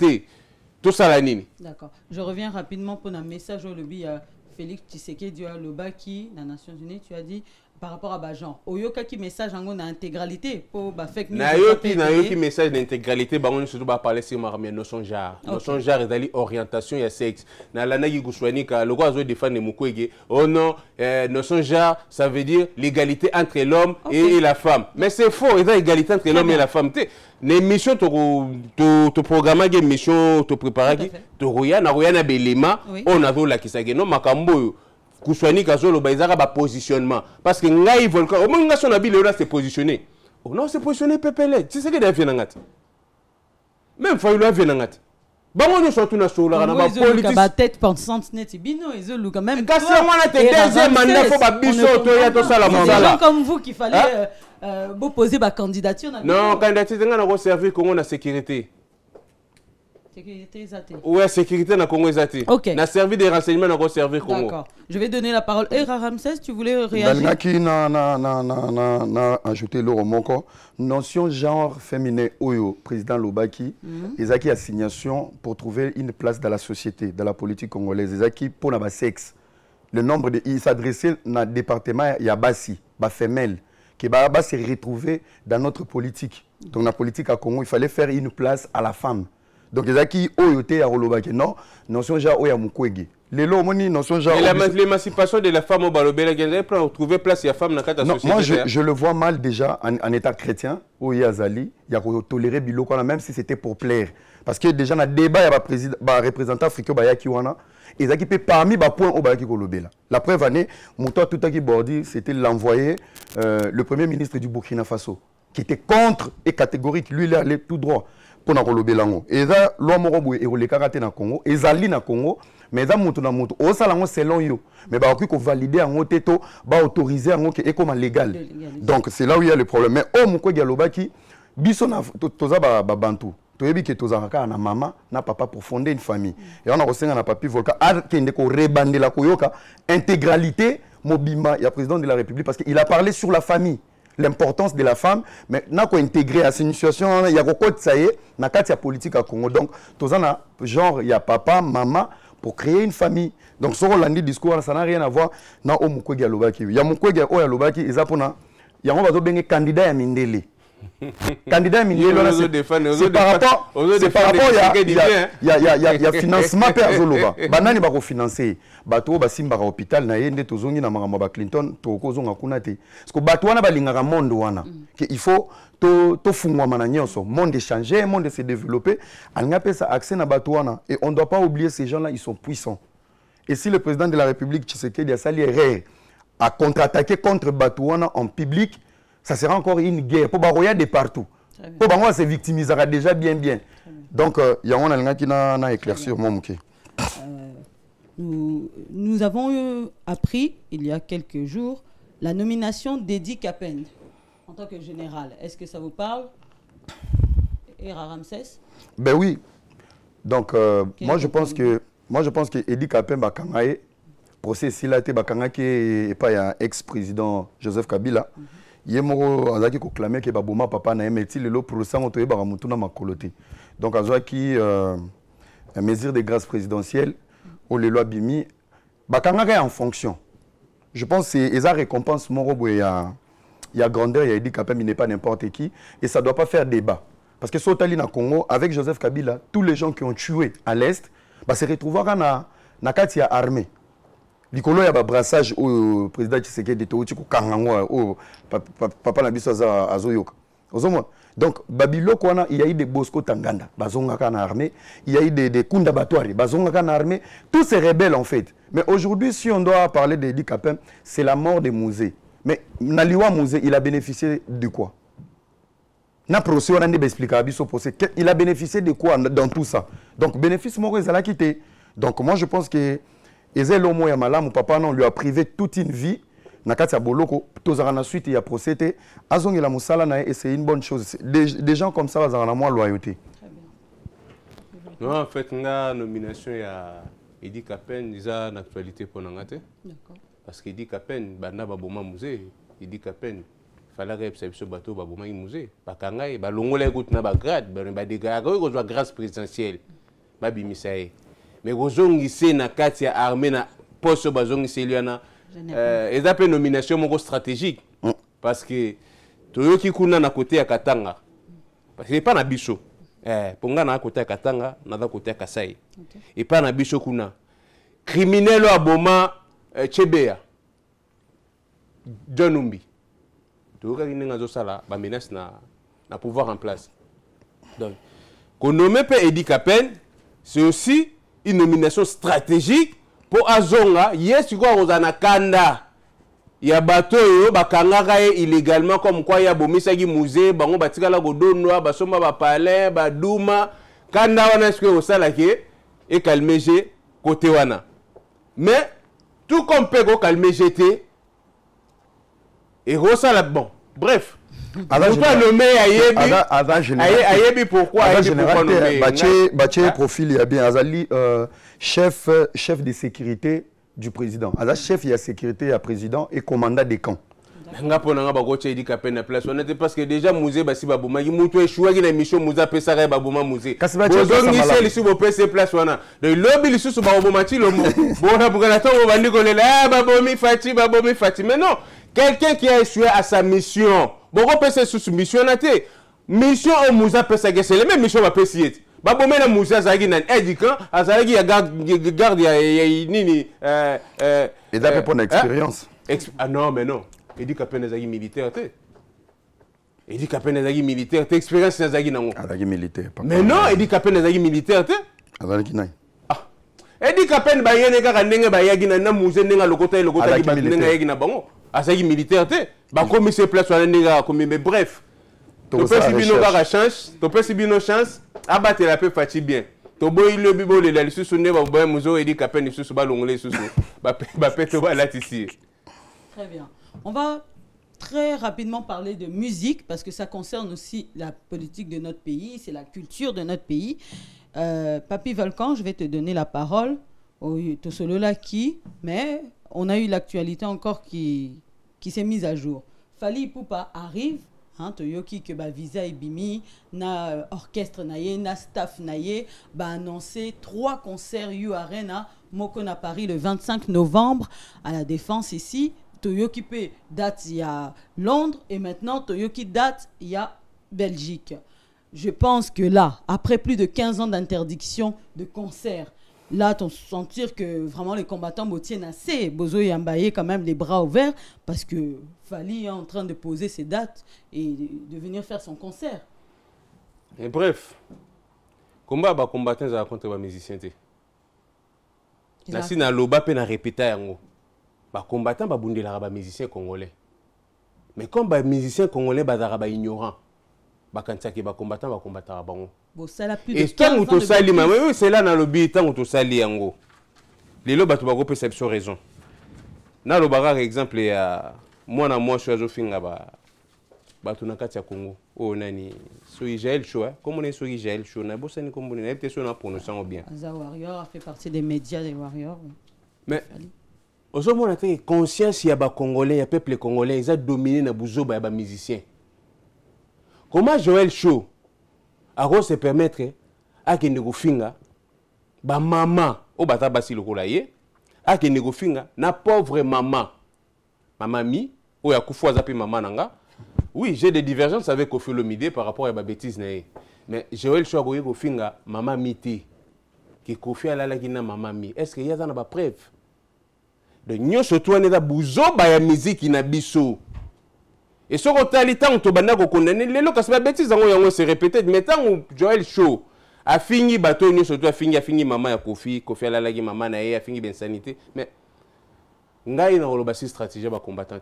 tout ça la nini. D'accord. Je reviens rapidement pour un message au lobby à Félix Tshisekedi Loba qui, dans les Nations Unies, tu as dit par rapport à Bajan. Oyoka qui message en intégralité pour fake news. Nayoki message d'intégralité, bah on surtout pas parler sur ma ramie notion genre. Notion genre est d'aller orientation et sexe. Na lana qui gouchouani ka le roi défendre Mukwege. Oh non, notion genre ça veut dire l'égalité entre l'homme et la femme. Mais c'est faux, il y a égalité entre l'homme et la femme. Les missions to programme des missions to préparer to roya na belema on a vu la kisage non makambo Kouchouani Kazolo Baïzara ba positionnement parce que ngai volcan au moins son habile là c'est positionné. Oh non c'est positionné pepele. Tu sais que des vienangat. Même faut le vienangat. Ba on surtout na sola na ba politique. Ba tête pensante net bino ezolu quand même. Kasi on a été deuxième mandat faut ba biso to ya to sala mosala. C'est comme vous qu'il fallait vous poser ba candidature. Non, candidature nga na servir Congo na sécurité. Sécurité zate. Ouais, sécurité na Congo zate. OK. Na servi des renseignements na servir Congo. D'accord. Je vais donner la parole. Ramsès, tu voulais réagir? Balnaki na ajouté le romoko notion genre féminin oyo président Lobaki ezaki assignation pour trouver une place dans la société, dans la politique congolaise. Ezaki pour na ba sexe. Le nombre de il s'adressait dans département ya basi, ba femelle qui va se retrouver dans notre politique. Donc la politique à Congo, il fallait faire une place à la femme. Donc ezaki oyote ya Lobaki non notion genre oya Mukwege. L'émancipation de la femme au Balobela, pour trouver place à la femme dans la société. Moi, je le vois mal déjà en état chrétien, où il y a Zali, il y a toléré Biloko, même si c'était pour plaire. Parce que déjà, dans le débat, il y a un représentant africain, ils ont parmi les points au Bayaki Kolobela. La preuve année, Mouta Toutaki Bordi, c'était l'envoyé, le premier ministre du Burkina Faso, qui était contre et catégorique. Lui, il allait tout droit pour na Kolobela. Et ça, l'homme et le karaté na Congo, et Zali na Congo. Mais ça monte na monte au salon selon yo mais ba ko valider en teto ba autoriser en que comme légal donc c'est là où il y a le problème mais au Mukwege Lobaki biso na toza ba bantu toyebi ke toza ka na maman na papa pour fonder une famille et on a resenga na papi volka a kende ko rebandela koyoka intégralité mobima il y a président de la République parce qu'il a parlé sur la famille l'importance de la femme mais n'a ko intégrer à cette situation il y a ko ça y est na kati ya politique à Congo donc toza na genre il y a papa maman pour créer une famille. Donc, ce qu'on a dit discours, ça n'a rien à voir avec le Mukwege Lobaki. Il y a Mukwege Lobaki, il y a un candidat à Mindele. Candidat à Mindele, c'est par rapport il y a financement per Zoloba. Banani ba ko financer. Bato ba simba hôpital na yende tozongi na mama ba Clinton to kozonga kuna te. Parce que bato wana balingaka monde wana. Que il faut to fungwa mana nyonso, monde changer, monde se développer, alnga pesa accès na bato wana et on doit pas oublier ces gens-là, ils sont puissants. Et si le président de la République Tshisekedi a sali erreur à contre-attaquer contre bato wana en public, ça sera encore une guerre pour baroya de partout. Pour baroya se victimisera déjà bien. Donc il y a un qui n'a éclaircir mon mouké. Nous avons appris il y a quelques jours la nomination d'Eddie Kapend en tant que général. Est-ce que ça vous parle? Et Ramsès? Ben oui. Donc, moi, je pense que Edi Kapembe Bakangaye, procès Silate Bakanga qui est pas un ex-président Joseph Kabila, Yemoro Azaki ko clamé que Baboma papa na emeti le procès on toye baramutuna makolote. Donc Azaki une mesure de grâce présidentielle au le loi bimi Bakanga en fonction. Je pense que c'est récompense morobo il y a grandeur, il y a Edi Kapembe, il n'est pas n'importe qui et ça doit pas faire débat. Parce que Sotali na Congo, avec Joseph Kabila, tous les gens qui ont tué à l'Est, se retrouvent na kati ya armée. Likolo ya ba brassage au président Tshisekedi to tiko kangangwa au papa na biso azoyoka. Donc Babiloko wana il y a eu des Bosco Tanganda, bazonga kana armée, il y a eu des Kunda Batwari, bazonga kana armée, tous ces rebelles en fait. Mais aujourd'hui si on doit parler de Edi Kapembe, c'est la mort des Mouzé. Mais Naliwa Mouzé, il a bénéficié de quoi? Na procès on a expliqué procès il a bénéficié de quoi dans tout ça. Donc bénéfice moko ezala quitté. Donc moi je pense que Ezel Omo ya malamu papa non lui a privé toute une vie na kati ya boloko tozara na suite ya procès te azongi la musala na et c'est une bonne chose. Des gens comme ça bazara na moi loyauté. Très bien. Non en fait nga nomination ya Edi Kapembe déjà une actualité pour ngate. D'accord. Parce que Edi Kapembe bana baboma musée, Edi Kapembe fallait que ce bateau baboma musée bakanga ba longola écoute na ba grade ba dégâts ko zo grâce présidentielle ba bimisaye mais gozongi se na kati ya armée na poste bazongi se liana et ça peut nomination moko stratégique parce que toyoki kuna na côté ya Katanga parce que pas na biso ponga na côté ya Katanga na côté ya Kasai et pas na biso kuna criminel aboma Chebea Jonumbi tout le monde a sala ba menace na pouvoir en place. Donc, qu'on nomme pas Edi Kapembe, c'est aussi une nomination stratégique pour Azonga. Yes, tu vois, Rosana Kanda. Il y a bateau yo bakanga illégalement comme quoi il y a bomisagi musée, bango batika la godonwa, basoma ba palais, ba duma, Kanda wana ce que au sala ke et calmeje côté wana. Mais tout comme peut go calmeje te et Rosa bon. Bref. Pourquoi nommer Ayebi pourquoi nommer Baché profil il y a bien Azali chef de sécurité du président. Azali chef de sécurité du président et commandant des camps. Nga pona ba goche Edi Kapembe na place on était parce que déjà musée basi babuma ki mutu échoué ki na mission muza pesa ka babuma musée. Bozongi se lisu bo pesa place wana. De lobby lisu so babuma ti lo mo. Bona bugana to bandi kolela babomi fati mais non. Quelqu'un qui a échoué à sa mission. Beaucoup de sous mission naté. Mission au Moussa pesa que c'est les mêmes missions à pesier. Babomé na Moussa zagi nan édiquant, azagi ya garde ya nini et d'après pour expérience. Ah non mais non. Edi Kapembe zagi militaire té. Edi Kapembe zagi militaire té expérience zagi nango. Azagi militaire. Mais non, Edi Kapembe zagi militaire té. Azagi nai. Ah. Edi Kapembe ba yene ka ndenge ba yagi na Moussa ndenga lokota ki ba ndenga yagi na bango. Azagi militaire té. Ba comme se place wana ndenga comme mais bref. To peut si bino ka chance, to peut si bino chance, abattre la peu fati bien. To boy le bibo le la lisusu ne ba boy muzo Edi Kapembe lisusu ba longole lisusu. Ba peto ba latisi. Très bien. On va très rapidement parler de musique parce que ça concerne aussi la politique de notre pays, c'est la culture de notre pays. Papi Volcan, je vais te donner la parole. Tosolola qui, mais on a eu l'actualité encore qui s'est mise à jour. Fally Ipupa arrive, hein, Toyoki que ba visa et bimi, na orchestre naye, na staff naye, ba annoncé 3 concerts U Arena, Mokona Paris le 25 novembre à la Défense ici. Toyoki peut date il y a Londres et maintenant Toyoki date il y a Belgique. Je pense que là, après plus de 15 ans d'interdiction de concerts, là, on sentir que vraiment les combattants tiennent assez. Bozo Yambaye quand même les bras ouverts parce que Fally est en train de poser ses dates et de venir faire son concert. Et bref, combat ba combattants à contre ba musiciens té. La sina loba pe na répéter yango. Ba combattants ba bundela ba musiciens congolais. Mais comme ba musiciens congolais bazara ba ignorant. Ba kansaki ba combattants bango. Et tant que tu sali, oui, c'est là dans le but, tant que tu sali yango. Les lois batu bago perception raison. Na lo baga exemple ya moi na moi choisis finga bato na kati ya Congo o nani soki Jaël Show comme on est soki Jaël Show na bosani comme on est peut-être sur na prononçant bien Aza Warrior a fait partie des médias des Warriors. mais aux hommes on a fait conscience il y a ba congolais il y a peuple congolais ils ont dominé na buzoba ya ba musiciens comment Joël Show a se permettre à kende ko finga ba mama o bata basi lokola ye a kende ko finga na pauvre maman mi o ya kufu azapi maman nanga. Oui, j'ai des divergences avec Koffi Olomide par rapport à ma bêtise. Mais Joël Show a dit finga maman miti. Que Koffi ala qui na maman mi. Est-ce qu'il y a une preuve? De nous surtout on est dans bouzo ba ya musique na biso. Et ce qu'on tali tant to banda ko condamner les lokas ba bêtise yango se répéter mais tant Joël Show a fini bateau nous surtout a fini maman ya Koffi ala qui maman na a fini ben sanité mais ngai na roloba si stratégie ba combattant.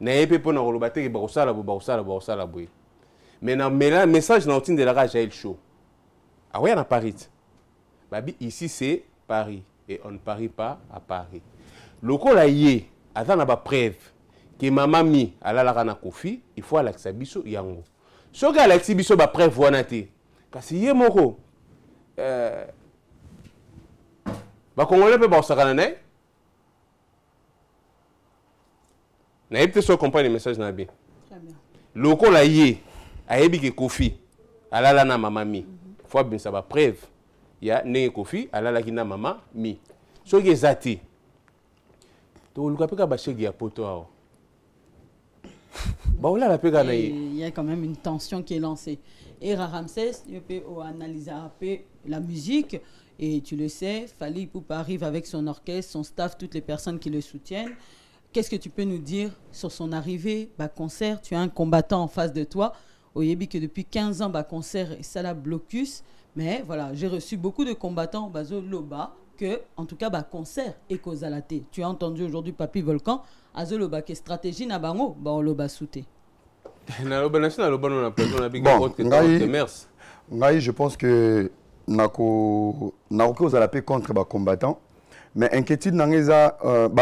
Mais le message de la rage Jaël Show. Ah oui, on a Paris. Babi, ici c'est Paris. Et on ne parie pas à Paris. Le coup là, il attends la preuve que maman mi à la rana Koffi, il faut aller à biso yango. Ce que Alexis biso ba preuve wanate. Parce que yé moko ba Congolais peut ba sakana. N'a pas de comprendre le message na bien. Très bien. Loko la yé a yebi ke Koffi alala na mama mi. Faut bien ça va preuve. Ya ne Koffi alala ki na mama mi. So ke zati. To luka peka ba shegi ya poto awo. Ba ola la peka na yé. Il y a quand même une tension qui est lancée. Et Ramsès, il peut analyser un peu la musique et tu le sais, Fally Ipupa arrive avec son orchestre, son staff, toutes les personnes qui le soutiennent. Qu'est-ce que tu peux nous dire sur son arrivée, concert? Tu as un combattant en face de toi. Oyebi que depuis 15 ans, concert et ça la blocus. Mais voilà, j'ai reçu beaucoup de combattants bazo loba que, en tout cas, concert et kozalate. Tu as entendu aujourd'hui Papi Volcan, azo loba que stratégie na bango, loba souté. Ngai, je pense que nako kozalate contre combattant. Mais inquiétude n'angeza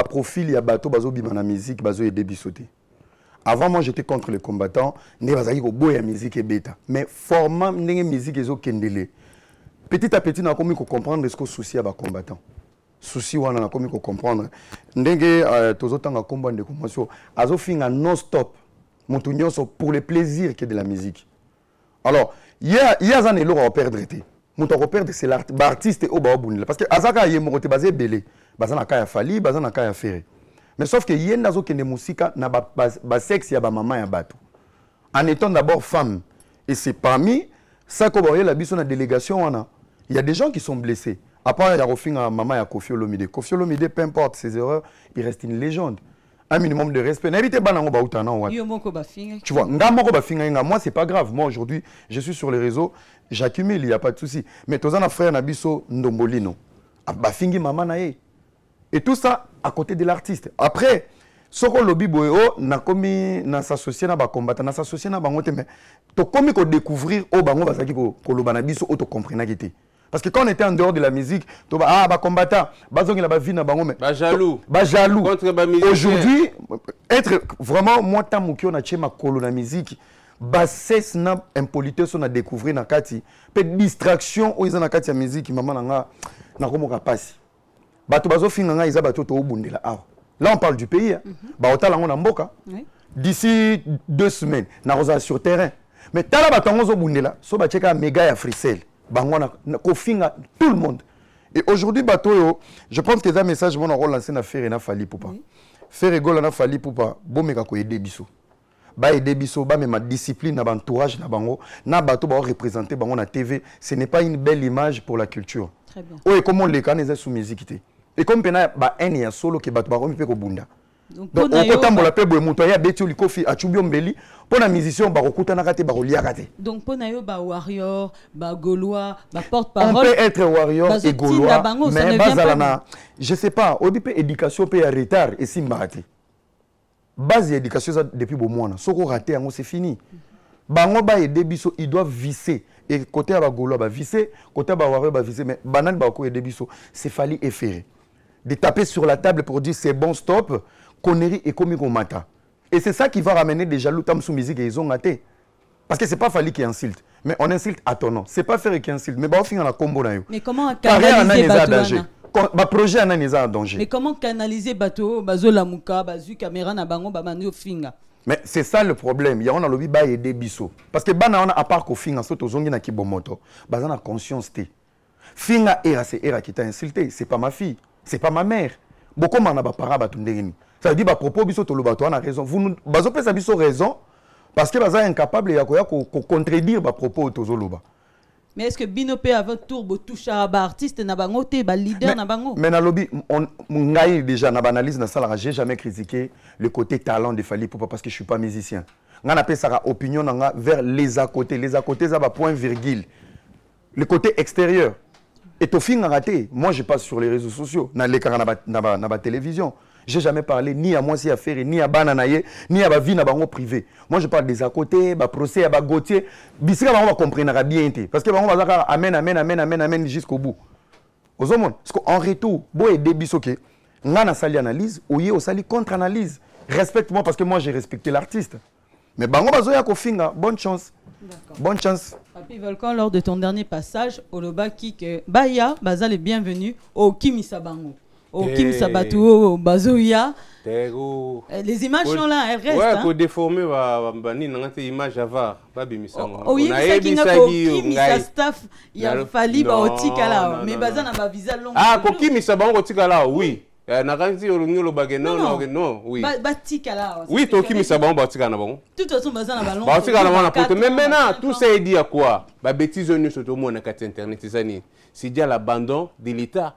profil ya bateau bazo bimana musique bazo et débisoté. Avant moi j'étais contre les combattants, ne bazaki ko boya musique et bêta. Mais format ndenge musique ezo kendele. Petit à petit na komi ko comprendre ce que souci à ba combattant. Souci wana na komi ko comprendre. Ndenge tozotanga komba ndeko moso azo finga non stop. Mutu nyonso pour le plaisir que de la musique. Alors, il y a un élo à perdre été. Mon perdre c'est l'artiste au Baobunila parce que azaka yemoko te basé belé bazana kaya Fally bazana kaya Ferré mais sauf que yenda zo kende musika na ba sexe ya ba maman ya bato en étant d'abord femme et c'est parmi ça ko ba la biso na délégation wana il y a des gens qui sont blessés à part ya rofinga maman ya Koffi Olomide peu importe ses erreurs il reste une légende un minimum de respect. N'évitez pas d'en bautana. Tu vois, moi c'est pas grave. Moi aujourd'hui, je suis sur les réseaux, j'accumule, il n'y a pas de souci. Mais tous les frères Nabiso Ndombolino, bafingi maman nae. Et tout ça à côté de l'artiste. Après, soko lobby boyo na komi na s'associer na ba combattant, na s'associer na bangote mais to komi ko découvrir au bango basaki ko lobana biso auto comprendre gité. Parce que quand on était en dehors de la musique, combattant, jaloux. Aujourd'hui, être vraiment moi tamukio na chema kolo na musique, bassesse na impolitesse on a découvert na kati, pe distraction o isa na kati ya musique maman nanga na komoka pasi. Bato bazo finga nga isa bato to obundela awa. Là on parle du pays hein. Ba otala ngo na mboka. D'ici 2 semaines, na rosa sur terrain. Mais tala bato zo bundela, so ba cheka méga ya Frisel. Bangona kofinga tout le monde. Et aujourd'hui bateau je pense que ça message mon rôle lancé na faire na Fally Ipupa. Faire gola na Fally Ipupa, bomeka ko aider biso. Ba aider biso ba même ma discipline na entourage na bango, na bateau ba représenter bango na TV, ce n'est pas une belle image pour la culture. Très bien. Et comment les cannes sous musique et comme pena ba en ya solo ke bateau ba ko pe ko bunda. Donc on tambola pe boy muto ya beti oli kofi achubio mbeli pour la musicien ba kokuta na kate ba kolia kate. Donc ponayo ba warrior ba gaulois ba porte-parole on peut être warrior et gaulois mais bazalana je sais pas au début éducation peut y retard et si mbarati base éducation ça depuis bon mois soko raté yango c'est fini bango ba aider biso ils doivent visser et côté ba gaulois ba visser côté ba warrior ba visser mais banane ba ko aider biso c'est Fally et Ferré de taper sur la table pour dire c'est bon stop connerie et comme mata Et c'est ça qui va ramener des jaloux tam sous musique et ils ont raté. Parce que c'est pas fallu qu'ils insultent. Mais on insulte à ton nom. C'est pas faire qu'ils insultent. Mais bah, on finit la combo là. Mais comment canaliser bateau projet en danger. Mais comment canaliser bateau, bazo la muka, bazu caméra na bango, babandi au finga. Mais c'est ça le problème. Il y a un lobby ba aider biso. Parce que bana on a à part qu'au finga saute aux ongina qui bomoto. Bazana conscience té. Finga era c'est era qui t'a insulté. C'est pas ma fille. C'est pas ma mère. Beaucoup m'en a pas parlé batundérini. Ça veut dire bah propos biso to lobato on a raison. Vous nous bazo pesa biso raison parce que baza incapable ya koya ko contredire ba propos to zoloba. Mais est-ce que Binopé à votre tour touche à artiste na bango te ba leader na bango? Mais na lobby on ngai déjà na analyse na salara j'ai jamais critiqué le côté talent de Fally Ipupa parce que je suis pas musicien. On appelle ça opinion vers les à côté ça va point virgule. Le côté extérieur. Et au fin raté, moi je passe sur les réseaux sociaux, na la télévision. J'ai jamais parlé ni à moi si à faire ni à Bananaye ni à ma vie na bango privé. Moi je parle des à côté, ba procès à ba Gauthier, bisika bango va comprendre bien parce que bango va dire amen jusqu'au bout. Aux hommes, parce qu'en retour, bo aider bisoké, ngana sali analyse, oye au sali contre analyse. Respecte-moi parce que moi j'ai respecté l'artiste. Mais bango bazoya ko finga, bonne chance. Bonne chance. Papi Volcan, lors de ton dernier passage, Oloba qui que Baya, Bazal est bienvenu au Kimisa Bango. Au Kim Sabatou, au Bazouya. Les images sont là, elles restent. Ouais, pour déformer, il y a des images à voir. Oui, il y a un staff, il y a fallu au Tikala. Mais Bazan a un visa long. Ah, pour Kim Sabango au Tikala, oui. Non, oui. Oui, tu Kim Sabango au Tikala. De toute façon, Bazan a ballon. Mais maintenant, tout ça est dit à quoi? Bêtise, nous sommes au monde à Internet. C'est dit à l'abandon de l'État.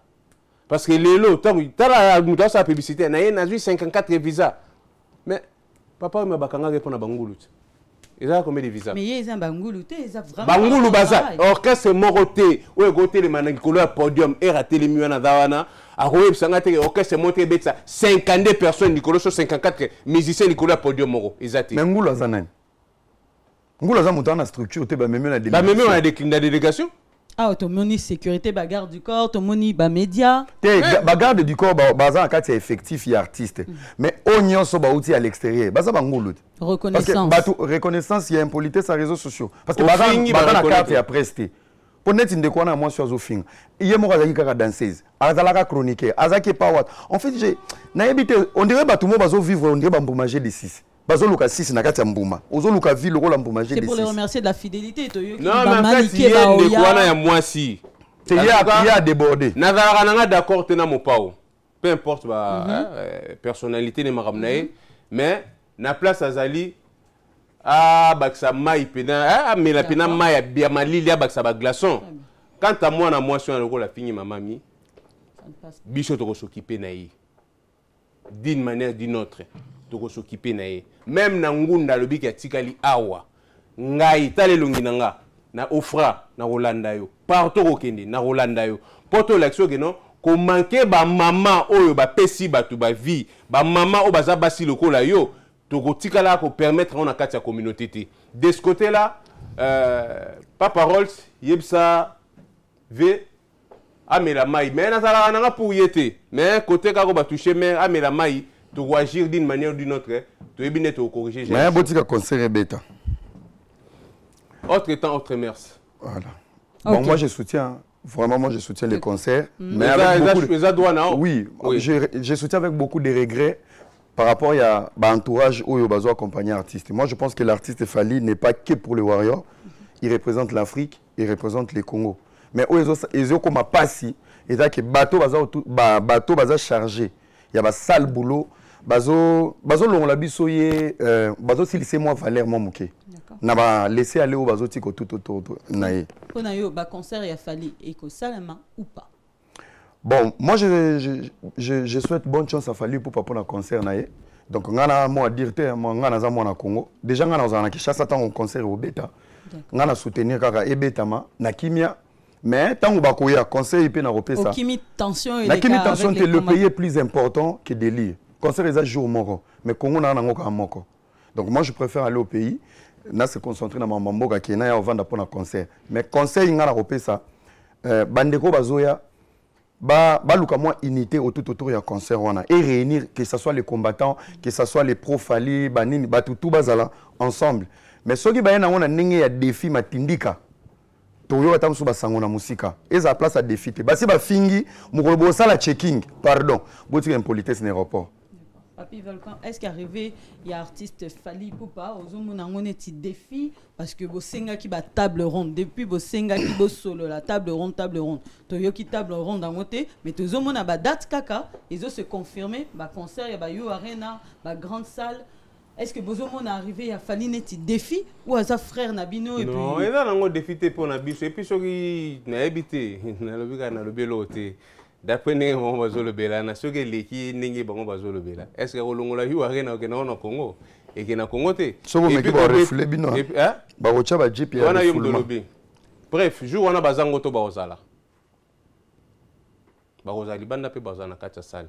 Parce que les lots, tant que la publicité, il y a 54 visas. Mais papa m'a bakanga répondre à Bangoulou. Il a combien de visas? Mais il y a Bangoulou, il a vraiment. Bangoulou baza. Orchestre Moroté, où est goté les manangolo à podium et raté les muana dawana. À Roeb Sangate, orchestre monté betsa 52 personnes, Nicolas 54 musiciens Nicolas podium moro. Mais Ngoula Zanan. Ngoula Zanan montant la structure, tu vas même la délégation. Même la délégation. Ah, ton moni sécurité, bagarre du corps, ton moni média. Bagarre du corps, bazan quand c'est effectif et artiste. Mais on so outil à l'extérieur. Bazan bangoulou. Reconnaissance. Parce que reconnaissance, il y a impolitesse sur les réseaux sociaux. Parce que bazan la carte est à prester. Pour net une découverte moi sur Zofing. Il y a moi qui a danseuse. Azalaka chroniqueur. Azaki power. En fait, on dirait que tout le monde va vivre, on dirait que va manger des 6. C'est pour les remercier de la fidélité. Non, mais en fait, il y a des quoi moi si. Il y a débordé. N'a d'accord tena mon pao. Peu importe la personnalité de ma ramener, mais na place azali baksa mai pena mais la pena mai bien malili baksa ba glaçon. Quant à moi na moi sur le la fini ma mamie. Bicho to s'occuper naï. D'une manière ou d'une autre. To s'occuper naï. Même na ngunda lobi ki atikali awa. Ngai talelongi nanga na ofra na Rolanda yo. Partout okende na Rolanda yo. Poto l'action que non ko manquer ba maman oyo ba pesi batu ba vie. Ba maman o baza basi lokola yo. To tikala ko permettre on a kati ya communauté té. De ce côté-là Papa Rolls yebsa ve amela mai mais na sala na pour yete. Mais côté ka ko ba toucher mais amela mai to agir d'une manière ou d'une autre. Tu es bien corriger. Mais un petit concert bêta. Autre temps, autre mers. Voilà. Okay. Bon, moi je soutiens, vraiment moi je soutiens les concerts. Mais avec beaucoup je soutiens avec beaucoup de regrets par rapport à l'entourage où il y a accompagner l'artiste. Moi je pense que l'artiste Fally n'est pas que pour les Warriors. Il représente l'Afrique, il représente les Congo. Mais où ils ont comme un passé, et que bateau baza chargé. Il y a un sale boulot. Bazo longa bisoye bazo si lycée moi Valère Momuke na ba laisser aller au bazo tiko tout naé pour na yo ba concert ya Fally et ko salama ou pas. Bon, moi je souhaite bonne chance à Fally pour un concert naé. Donc ngana moi dire te ngana za moi na Congo déjà ngana za na Kinshasa tant au concert au beta ngana soutenir kaka e betama na kimia. Mais tant que bakoya conseil peut na repesa. Kimi tension et la kimi tension c'est le pays plus important que délire. Concert les jours moko mais Congo na ngoka moko. Donc moi je préfère aller au pays na se concentrer na mamboka qui na ya vendre pour un concert. Mais conseil ngana repesa bandeko bazoya baluka moi unité autour ya concert wana et réunir que ce soit les combattants, que ce soit les profali, banini, tout bazala ensemble. Mais soki bayena wana ndenge ya défi matindika. Toyo atamsu basango na musika. Eza place à défi te. Basi ba fingi mukolo bosala checking, pardon. Boti impolitesse n'aéroport. Papi Volcan, est-ce qu'arrivé il y a artiste Fally Ipupa ozomona ngone ti défi parce que bosenga ki ba table ronde depuis bosenga ki bo solo la table ronde toyo ki table ronde en côté mais tozomona ba date kaka ils ont se confirmer ba concert ya ba Yo Arena ba grande salle. Est-ce que bozomona arrivé il y a Fally neti défi ou à sa frère Nabino et puis non il y a un défi pour Nabiso et puis soki na habité na lobika na lobelo te. D'après les gens qui ont bela, na soki leki ningi bango bazolo bela. Est-ce que olongola Yo Arena ke na Congo et que na Congo te? Sobo meki ba reflet bino. Ba rocha ba JP ya. Wana yom dolobi. Bref, jour wana bazango to ba ozala. Ba ozali banda pe bazana kacha salle.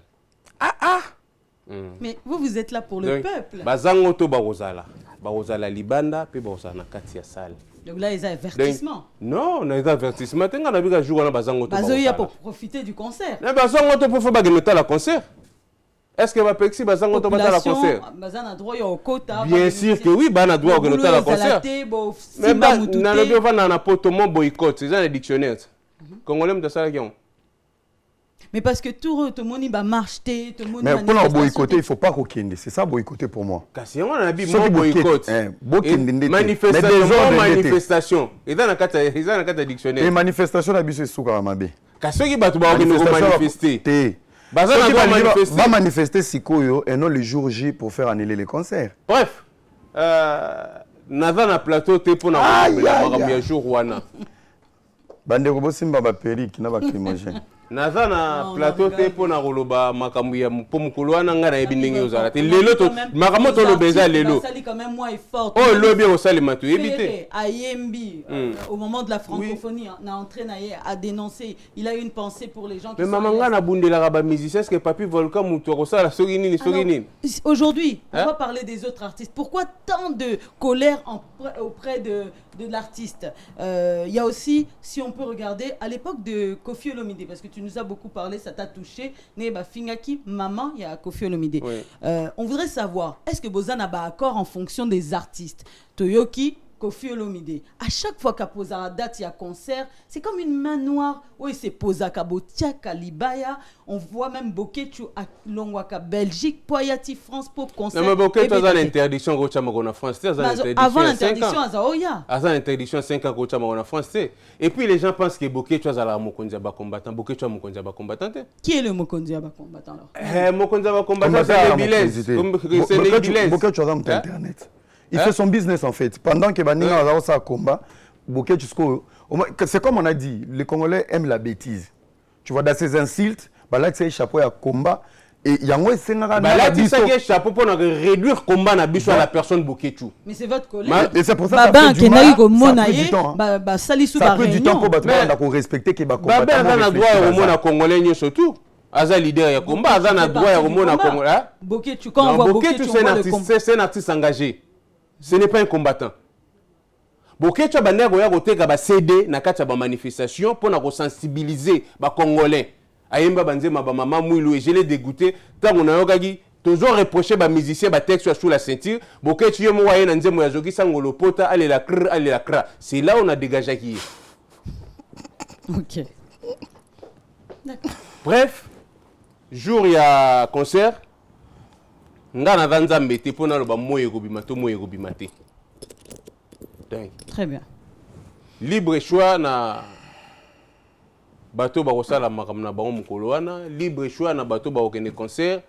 Mais vous êtes là pour le peuple. Bazango to ba ozala. Ba ozala libanda pe ba ozana kacha salle. Donc là, ils ont avertissement. Non, on a des avertissements. Tu as vu jour on a bazango to. Bazoya pour profiter du concert. Mais bazango to pour faire baguer la concert. Est-ce que va pexi bazango to batala concert? Bazana droit au quota. Bien sûr que oui, bana droit au la concert. Mais na le va na poto mon boycott, c'est dans les dictionnaires. Congolais de ça là. Mais parce que tout le monde va marcher, tout le monde. Mais pour le boycotter, il ne faut pas boycotter. C'est ça boycotter pour moi. Parce qu'on a dit boycott. Manifestation. Et dans la carte dictionnaire. Et manifestation, c'est ce qu'on a dit. Parce que va manifester. Va manifester Sikoyo et non le jour J pour faire annuler les concerts. Bref, Nathan a plateau pour la jour wana. Bande robo simba ba periki na ba climogène. Naza na plateau te pona koloba makambu ya pomukolo wana nga na yebi ndenge ozala te lelo to makambo to lobeza lelo ça quand même moins fort oh lobi o sali matu yebi te ayembi au moment de la francophonie na entré na ye a dénoncé il a eu une pensée pour les gens qui mais mamanga na bundela ba musicien est-ce que Papi Volcan mutu ko sala soki nini aujourd'hui on va parler des autres artistes pourquoi tant de colère auprès de l'artiste il y a aussi si on peut regarder à l'époque de Koffi Olomide parce que tu nous as beaucoup parlé, ça t'a touché. Neba Fingaki, maman, il y a Koffi Olomide. Oui. On voudrait savoir, est-ce que Bozan a un accord en fonction des artistes? Toyoki, Koffi Olomide. À chaque fois qu'il pose la date, il y a concert, c'est comme une main noire. Oui, c'est Posa Kabotia, Kalibaya. On voit même Boketu à Longwaka, Belgique, Poyati, France, pour concert. Non, mais Boketu a l'interdiction en France. Avant l'interdiction à Zaoya. Avant l'interdiction, 5 ans en France. Et puis les gens pensent que Boketu a la Mokondiaba combattant. Boketu a Mokondiaba combattant. Qui est le Mokondiaba combattant Mokondiaba combattant, c'est les Bilaises. Boketu a Internet. Il fait son business en fait. Pendant que Baninga a ça combat, c'est comme on a dit, les Congolais aiment la bêtise. Tu vois, dans ces insultes, là, c'est chapeau à combat. Et il y a un chapeau pour réduire le combat à la personne Boketu. Mais c'est votre collègue. Et c'est pour ça que ça prend du temps. Ça prend du temps pour respecter que Baba a droit au monde congolais surtout. Aza leader ya combat, Aza a droit au monde congolais. Boketu, quand on voit Boketu, c'est un artiste engagé. Ce n'est pas un combattant. Boketu bande goya koteka ba CD na kati ba manifestation pour na sensibiliser ba congolais. Ayemba banzema ba mama mouilou et je l'ai dégoûté tant on a yokaki toujours reproché ba musicien ba texte sous la ceinture. Boketu yemo waye na nzemo ya zoki sangolo pota allez la cra. C'est là on a dégagé qui. OK. D'accord. Bref, jour il y a concert. Ngana vanza mbete pona loba moye kobimato moye kobimate. Très bien. Libre choix na bateau ba kosala makamna bango mukolo wana, libre choix na bateau ba okene concert.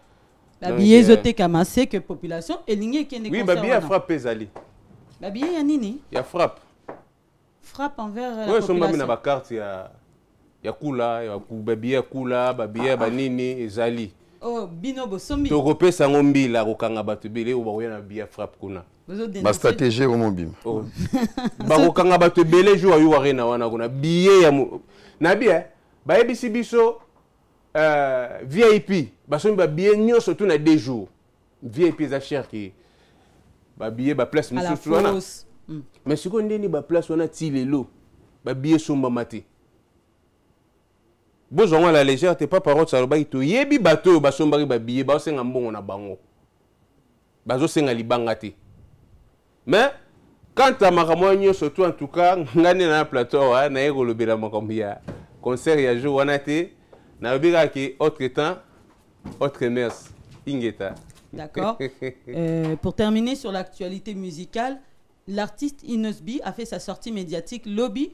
La billet zoté kamassé que population elingi kene concert. Oui, ba billet frappe ezali. La billet ya nini? Ya frappe. Frappe envers la population. population. Oui, somba na ba carte ya kula, ya ba billet kula, ba billet ba nini ezali. Oh, bino bosombi. To kopesa ngombi la kokanga bato belé ou ba na billet frappe kuna. Ma stratégie au mobile. Ba kokanga bato belé jour Yo Arena wana kuna billet ya na billet ba ebisi biso VIP ba sombi ba billet nyonso tout na 2 jours. VIP za cher ki ba billet ba place mususu wana. Mais siko ndeni ba place wana ti lelo ba billet somba mate. bozonga la légère te pas parole saloba ito yebi bato basombari babiye ba senga mbongo na bango bazo senga libanga te mais quand à makamwa surtout en tout cas ngani na plateau na yego lobela makamia concert ya jour wana te na bika ki autre temps autre mers ingeta. D'accord. Pour terminer sur l'actualité musicale, l'artiste Inosbi a fait sa sortie médiatique Lobby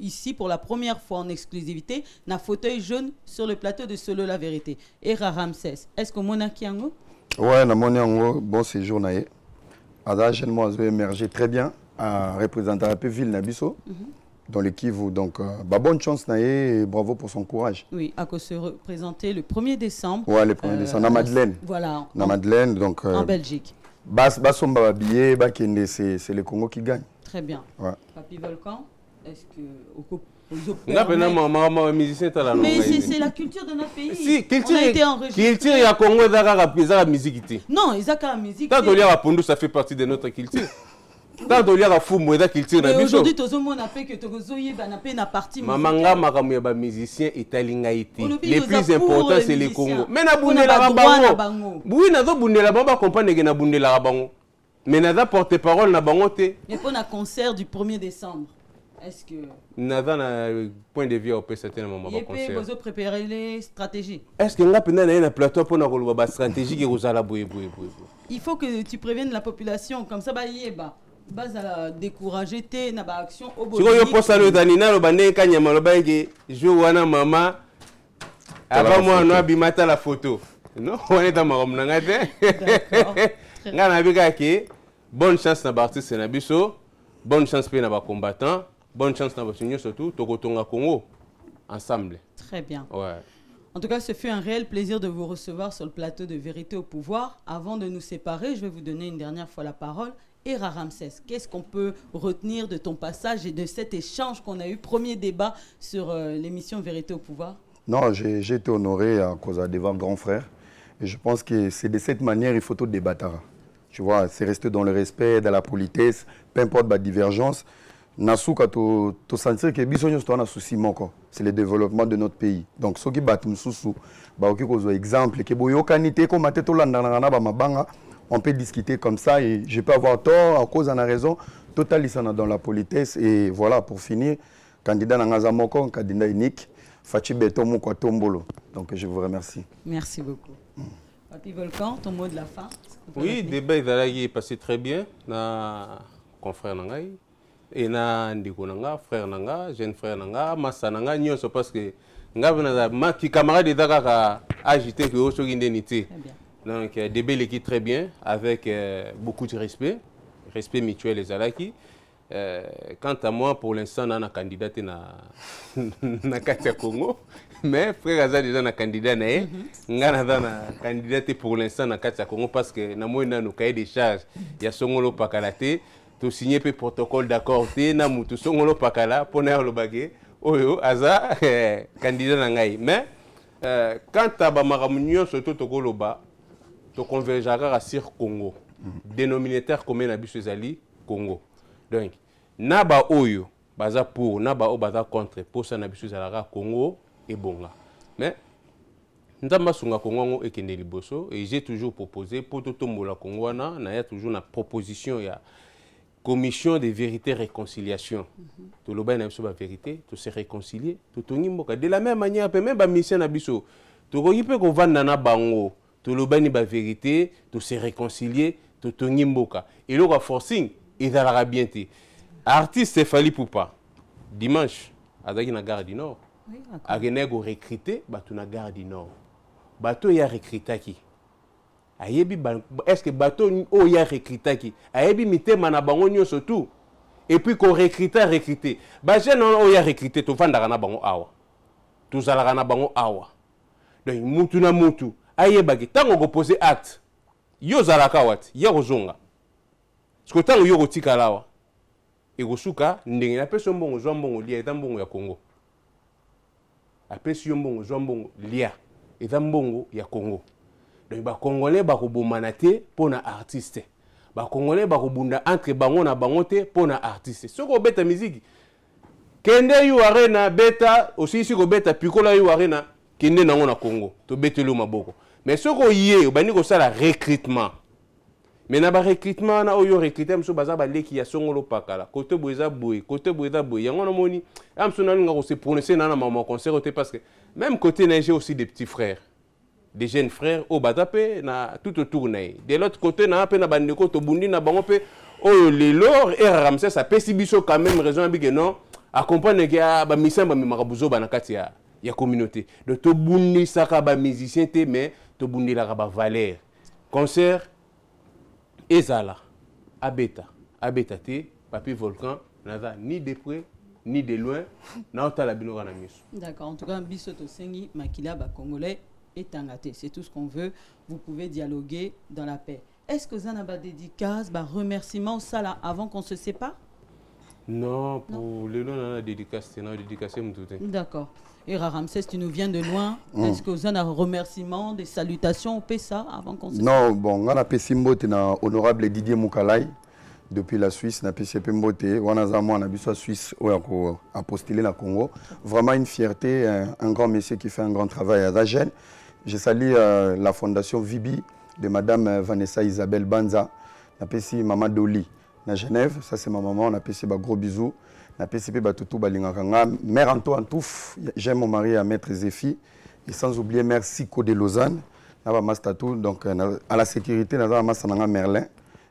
ici pour la première fois en exclusivité, na fauteuil jaune sur le plateau de Solo La Vérité. Et Ramsès, est-ce que Mona Kiango? Ouais, na Mona bon séjour naé. Ada jeune moi a émergé très bien à représenter un peu ville Nabiso dans le Kivu. Donc bonne chance naé et bravo pour son courage. Oui, à cause se représenter le 1er décembre. Ouais, le 1er décembre na Madeleine. Voilà. Na Madeleine donc en Belgique. Basomba billet, c'est le Congo qui gagne. Très bien. Ouais. Papi Volcan, est-ce que mais c'est la culture de notre pays. Si, culture, on a été enregistré. Culture ya Congo ezaka musique. Non, ezaka musique. Tant que a Pondu, ça fait partie de notre culture. Tant que a Fumu, ezaka culture na biso. Aujourd'hui tozo mona pe que tozoye ba na pe na partie musicale. Mamanga makamu ya ba musicien italinga ité. Les plus importants c'est les Congo. Mais na bundela bango. Oui, na zo bundela bango ba comprendre que na bundela bango. Mais na za porte-parole na bango te. Mais pour un concert du 1er décembre. Est-ce que Nada na point de vue au PCT na mama concert. Vous préparer les stratégies. Est-ce que nga pena na plateau pour na koloba ba stratégie ki kozala boye. Il faut que tu préviennes la population comme ça ba yeba. Baza décourager te na ba action au bout. Si yo posa le danina lo bande kanyama lo bangi jo wana mama avant moi no abimata la photo. Non, on est dans ma room na ngate. D'accord. Nga na bika ki bonne chance na artiste na biso, bonne chance pe na ba combattant. Bonne chance dans votre union surtout, Togotonga Congo, ensemble. Très bien. Ouais. En tout cas, ce fut un réel plaisir de vous recevoir sur le plateau de Vérité au Pouvoir. Avant de nous séparer, je vais vous donner une dernière fois la parole. Et Ramsès, qu'est-ce qu'on peut retenir de ton passage et de cet échange qu'on a eu, premier débat sur l'émission Vérité au Pouvoir? Non, j'ai été honoré à cause de vos grands frères. Et je pense que c'est de cette manière qu'il faut tout débattre. Tu vois, c'est rester dans le respect, dans la politesse, peu importe la divergence. Nasuka to sentir que bisonyo sto na souci moko c'est le développement de notre pays donc ce qui bat mususu ba oki ko zo exemple que boyo kanité ko maté to landa na ba mabanga on peut discuter comme ça et je peux avoir tort à cause en a raison totalisana dans la politesse et voilà pour finir candidat na ngaza moko candidat unique Fachi Beto Moko Tombolo donc je vous remercie. Merci beaucoup. Papi Volcan, ton mot de la fin. Oui, débat est passé très bien na confrère nangai. Et na ndiko nanga frère nanga jeune frère nanga massa nanga nyonso parce que ngavena ma ki camarade daka agité que oso indemnité. Donc débat l'équipe très bien avec beaucoup de respect mutuel les alaki. Quant à moi pour l'instant na candidate na Katia Congo mais frère Aza déjà na candidat na ngana na candidate pour l'instant na Katia Congo parce que na moi na no cahier des charges ya songolo pakalate to signer pe protocole d'accord te na mutu songolo pakala pona lo bagé oyo Aza candidat na ngai mais quant à ba maramunyo surtout to koloba to convergera sur Congo dénominateur commun na biso ezali Congo. Donc, naba oyo baza pour naba o baza contre pour ça na biso zalaka Congo et bonga. Mais ndamba sunga Congo ngo ekende liboso et j'ai toujours proposé pour tout tombola Congo na ya toujours na proposition ya commission de vérité réconciliation. To loba na biso ba vérité, to se réconcilier, to tongi mboka de la même manière pe même ba mission na biso. To ko yipe ko vanda na bango, to loba ni ba vérité, to se réconcilier, to tongi mboka. Et le forcing il a bien été. Artiste Fali Poupa, dimanche, à la gare du Nord, à Genego recruté, bateau na gare du Nord. Bateau y a recruté qui? Est-ce que bateau y a recruté qui? Ayebi mité manabango surtout. Et puis qu'on recruté. Bajen on y a recruté, tout fan d'arana bango awa. Tout ça l'arana bango awa. Donc mutu na mutu. Ayebagi, tant qu'on pose acte. Yo zalaka wat, yo zonga. Parce que tant que yo tika lawa et gosuka ndenge na peso mbongo zo mbongo lia eta mbongo ya Congo apesi yo mbongo zo mbongo lia eta mbongo ya Congo donc ba congolais ba ko bomana te pona artiste ba congolais ba ko bunda entre bango na bango te pona artiste soko beta musique Kende yu arena beta aussi ici ko beta pikola yu arena kende nango na Congo to betelu maboko. Mais ce ko yé bani ko sala recrutement. Mais na ba recrutement na oyo recruter mso baza ba leki ya songolo pakala. Côté boeza boy, yango na moni amso na nga ko se prononcer na maman concert parce que même côté na j'ai aussi des petits frères. Des jeunes frères au batape na tout autour na. De l'autre côté na pe na bandeko to bundi na bango pe oyo lelo et Ramsès ça pesibiso quand même raison bi que non accompagne que ba misamba mi makabuzo ba na kati ya communauté. De to bundi saka ba musicien te mais to bundi la ba valeur. Concert ezala abeta te papi volcan naza ni de près ni de loin na otala bino kana miso. D'accord, en tout cas biso to sengi makila ba congolais et tangaté, c'est tout ce qu'on veut. Vous pouvez dialoguer dans la paix. Est-ce que vous avez des dédicaces, des remerciements ça là avant qu'on se sépare? Non, pour les noms, on a dédicacé, on a dédicacé tout. D'accord. Et Ramsès, tu nous viens de loin. Est-ce que vous avez des remerciements, des salutations au ça avant qu'on se sépare? Non, bon, on a Pessimbote, honorable Didier Moukalai, depuis la Suisse, on a Pessimbote, on a vu la Suisse, on a postulé le Congo. Vraiment une fierté, un grand monsieur qui fait un grand travail à la jeune. Je salue la fondation Vibi de Madame Vanessa Isabelle Banza. On a Maman Doli à Genève. Ça, c'est ma maman. On a un gros bisou. On a Batutu Balingakanga. Mère Antoine Touf. J'aime mon mari à Maître Zéfi. Et sans oublier Mère Siko de Lausanne. Donc, à la sécurité, on a Merlin,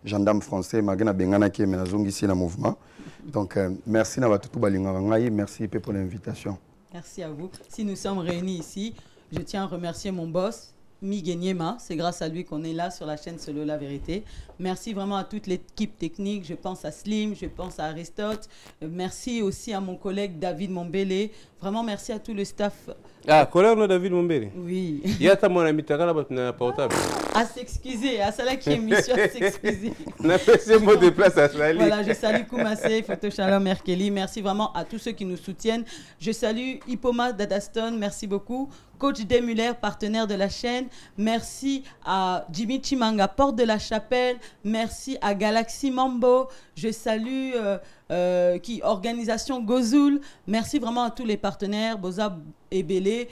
gendarme français. Magana Bengana qui est ici dans le mouvement. Donc, merci Batutu Balingakanga. Merci pour l'invitation. Merci à vous. Si nous sommes réunis ici, je tiens à remercier mon boss, Miguel Niema. C'est grâce à lui qu'on est là sur la chaîne Solo La Vérité. Merci vraiment à toute l'équipe technique. Je pense à Slim, je pense à Aristote. Merci aussi à mon collègue David Mombele. Vraiment merci à tout le staff. Ah, collègue David Mombele? Oui. Il y a ta mon ami Takala portable. À s'excuser, à celle qui est émission, à s'excuser. On a fait ce mot de place à Sali. Voilà, je salue Koumassé, Photo Shalom Merkeli. Merci vraiment à tous ceux qui nous soutiennent. Je salue Hippoma Dadaston, merci beaucoup. Coach Demuller, partenaire de la chaîne. Merci à Jimmy Chimanga, Porte de la Chapelle. Merci à Galaxy Mambo. Je salue Organisation Gozoul. Merci vraiment à tous les partenaires. Boza Ebele,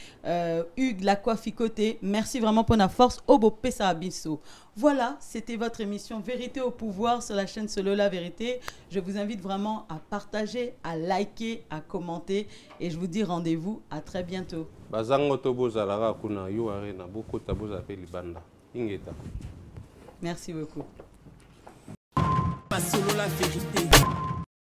Hugues Lacoificoté. Merci vraiment pour la force. Obo Pesa Abisso. Voilà, c'était votre émission Vérité au pouvoir sur la chaîne Solo La Vérité. Je vous invite vraiment à partager, à liker, à commenter. Et je vous dis rendez-vous à très bientôt. Pas Merci beaucoup. solo la vérité.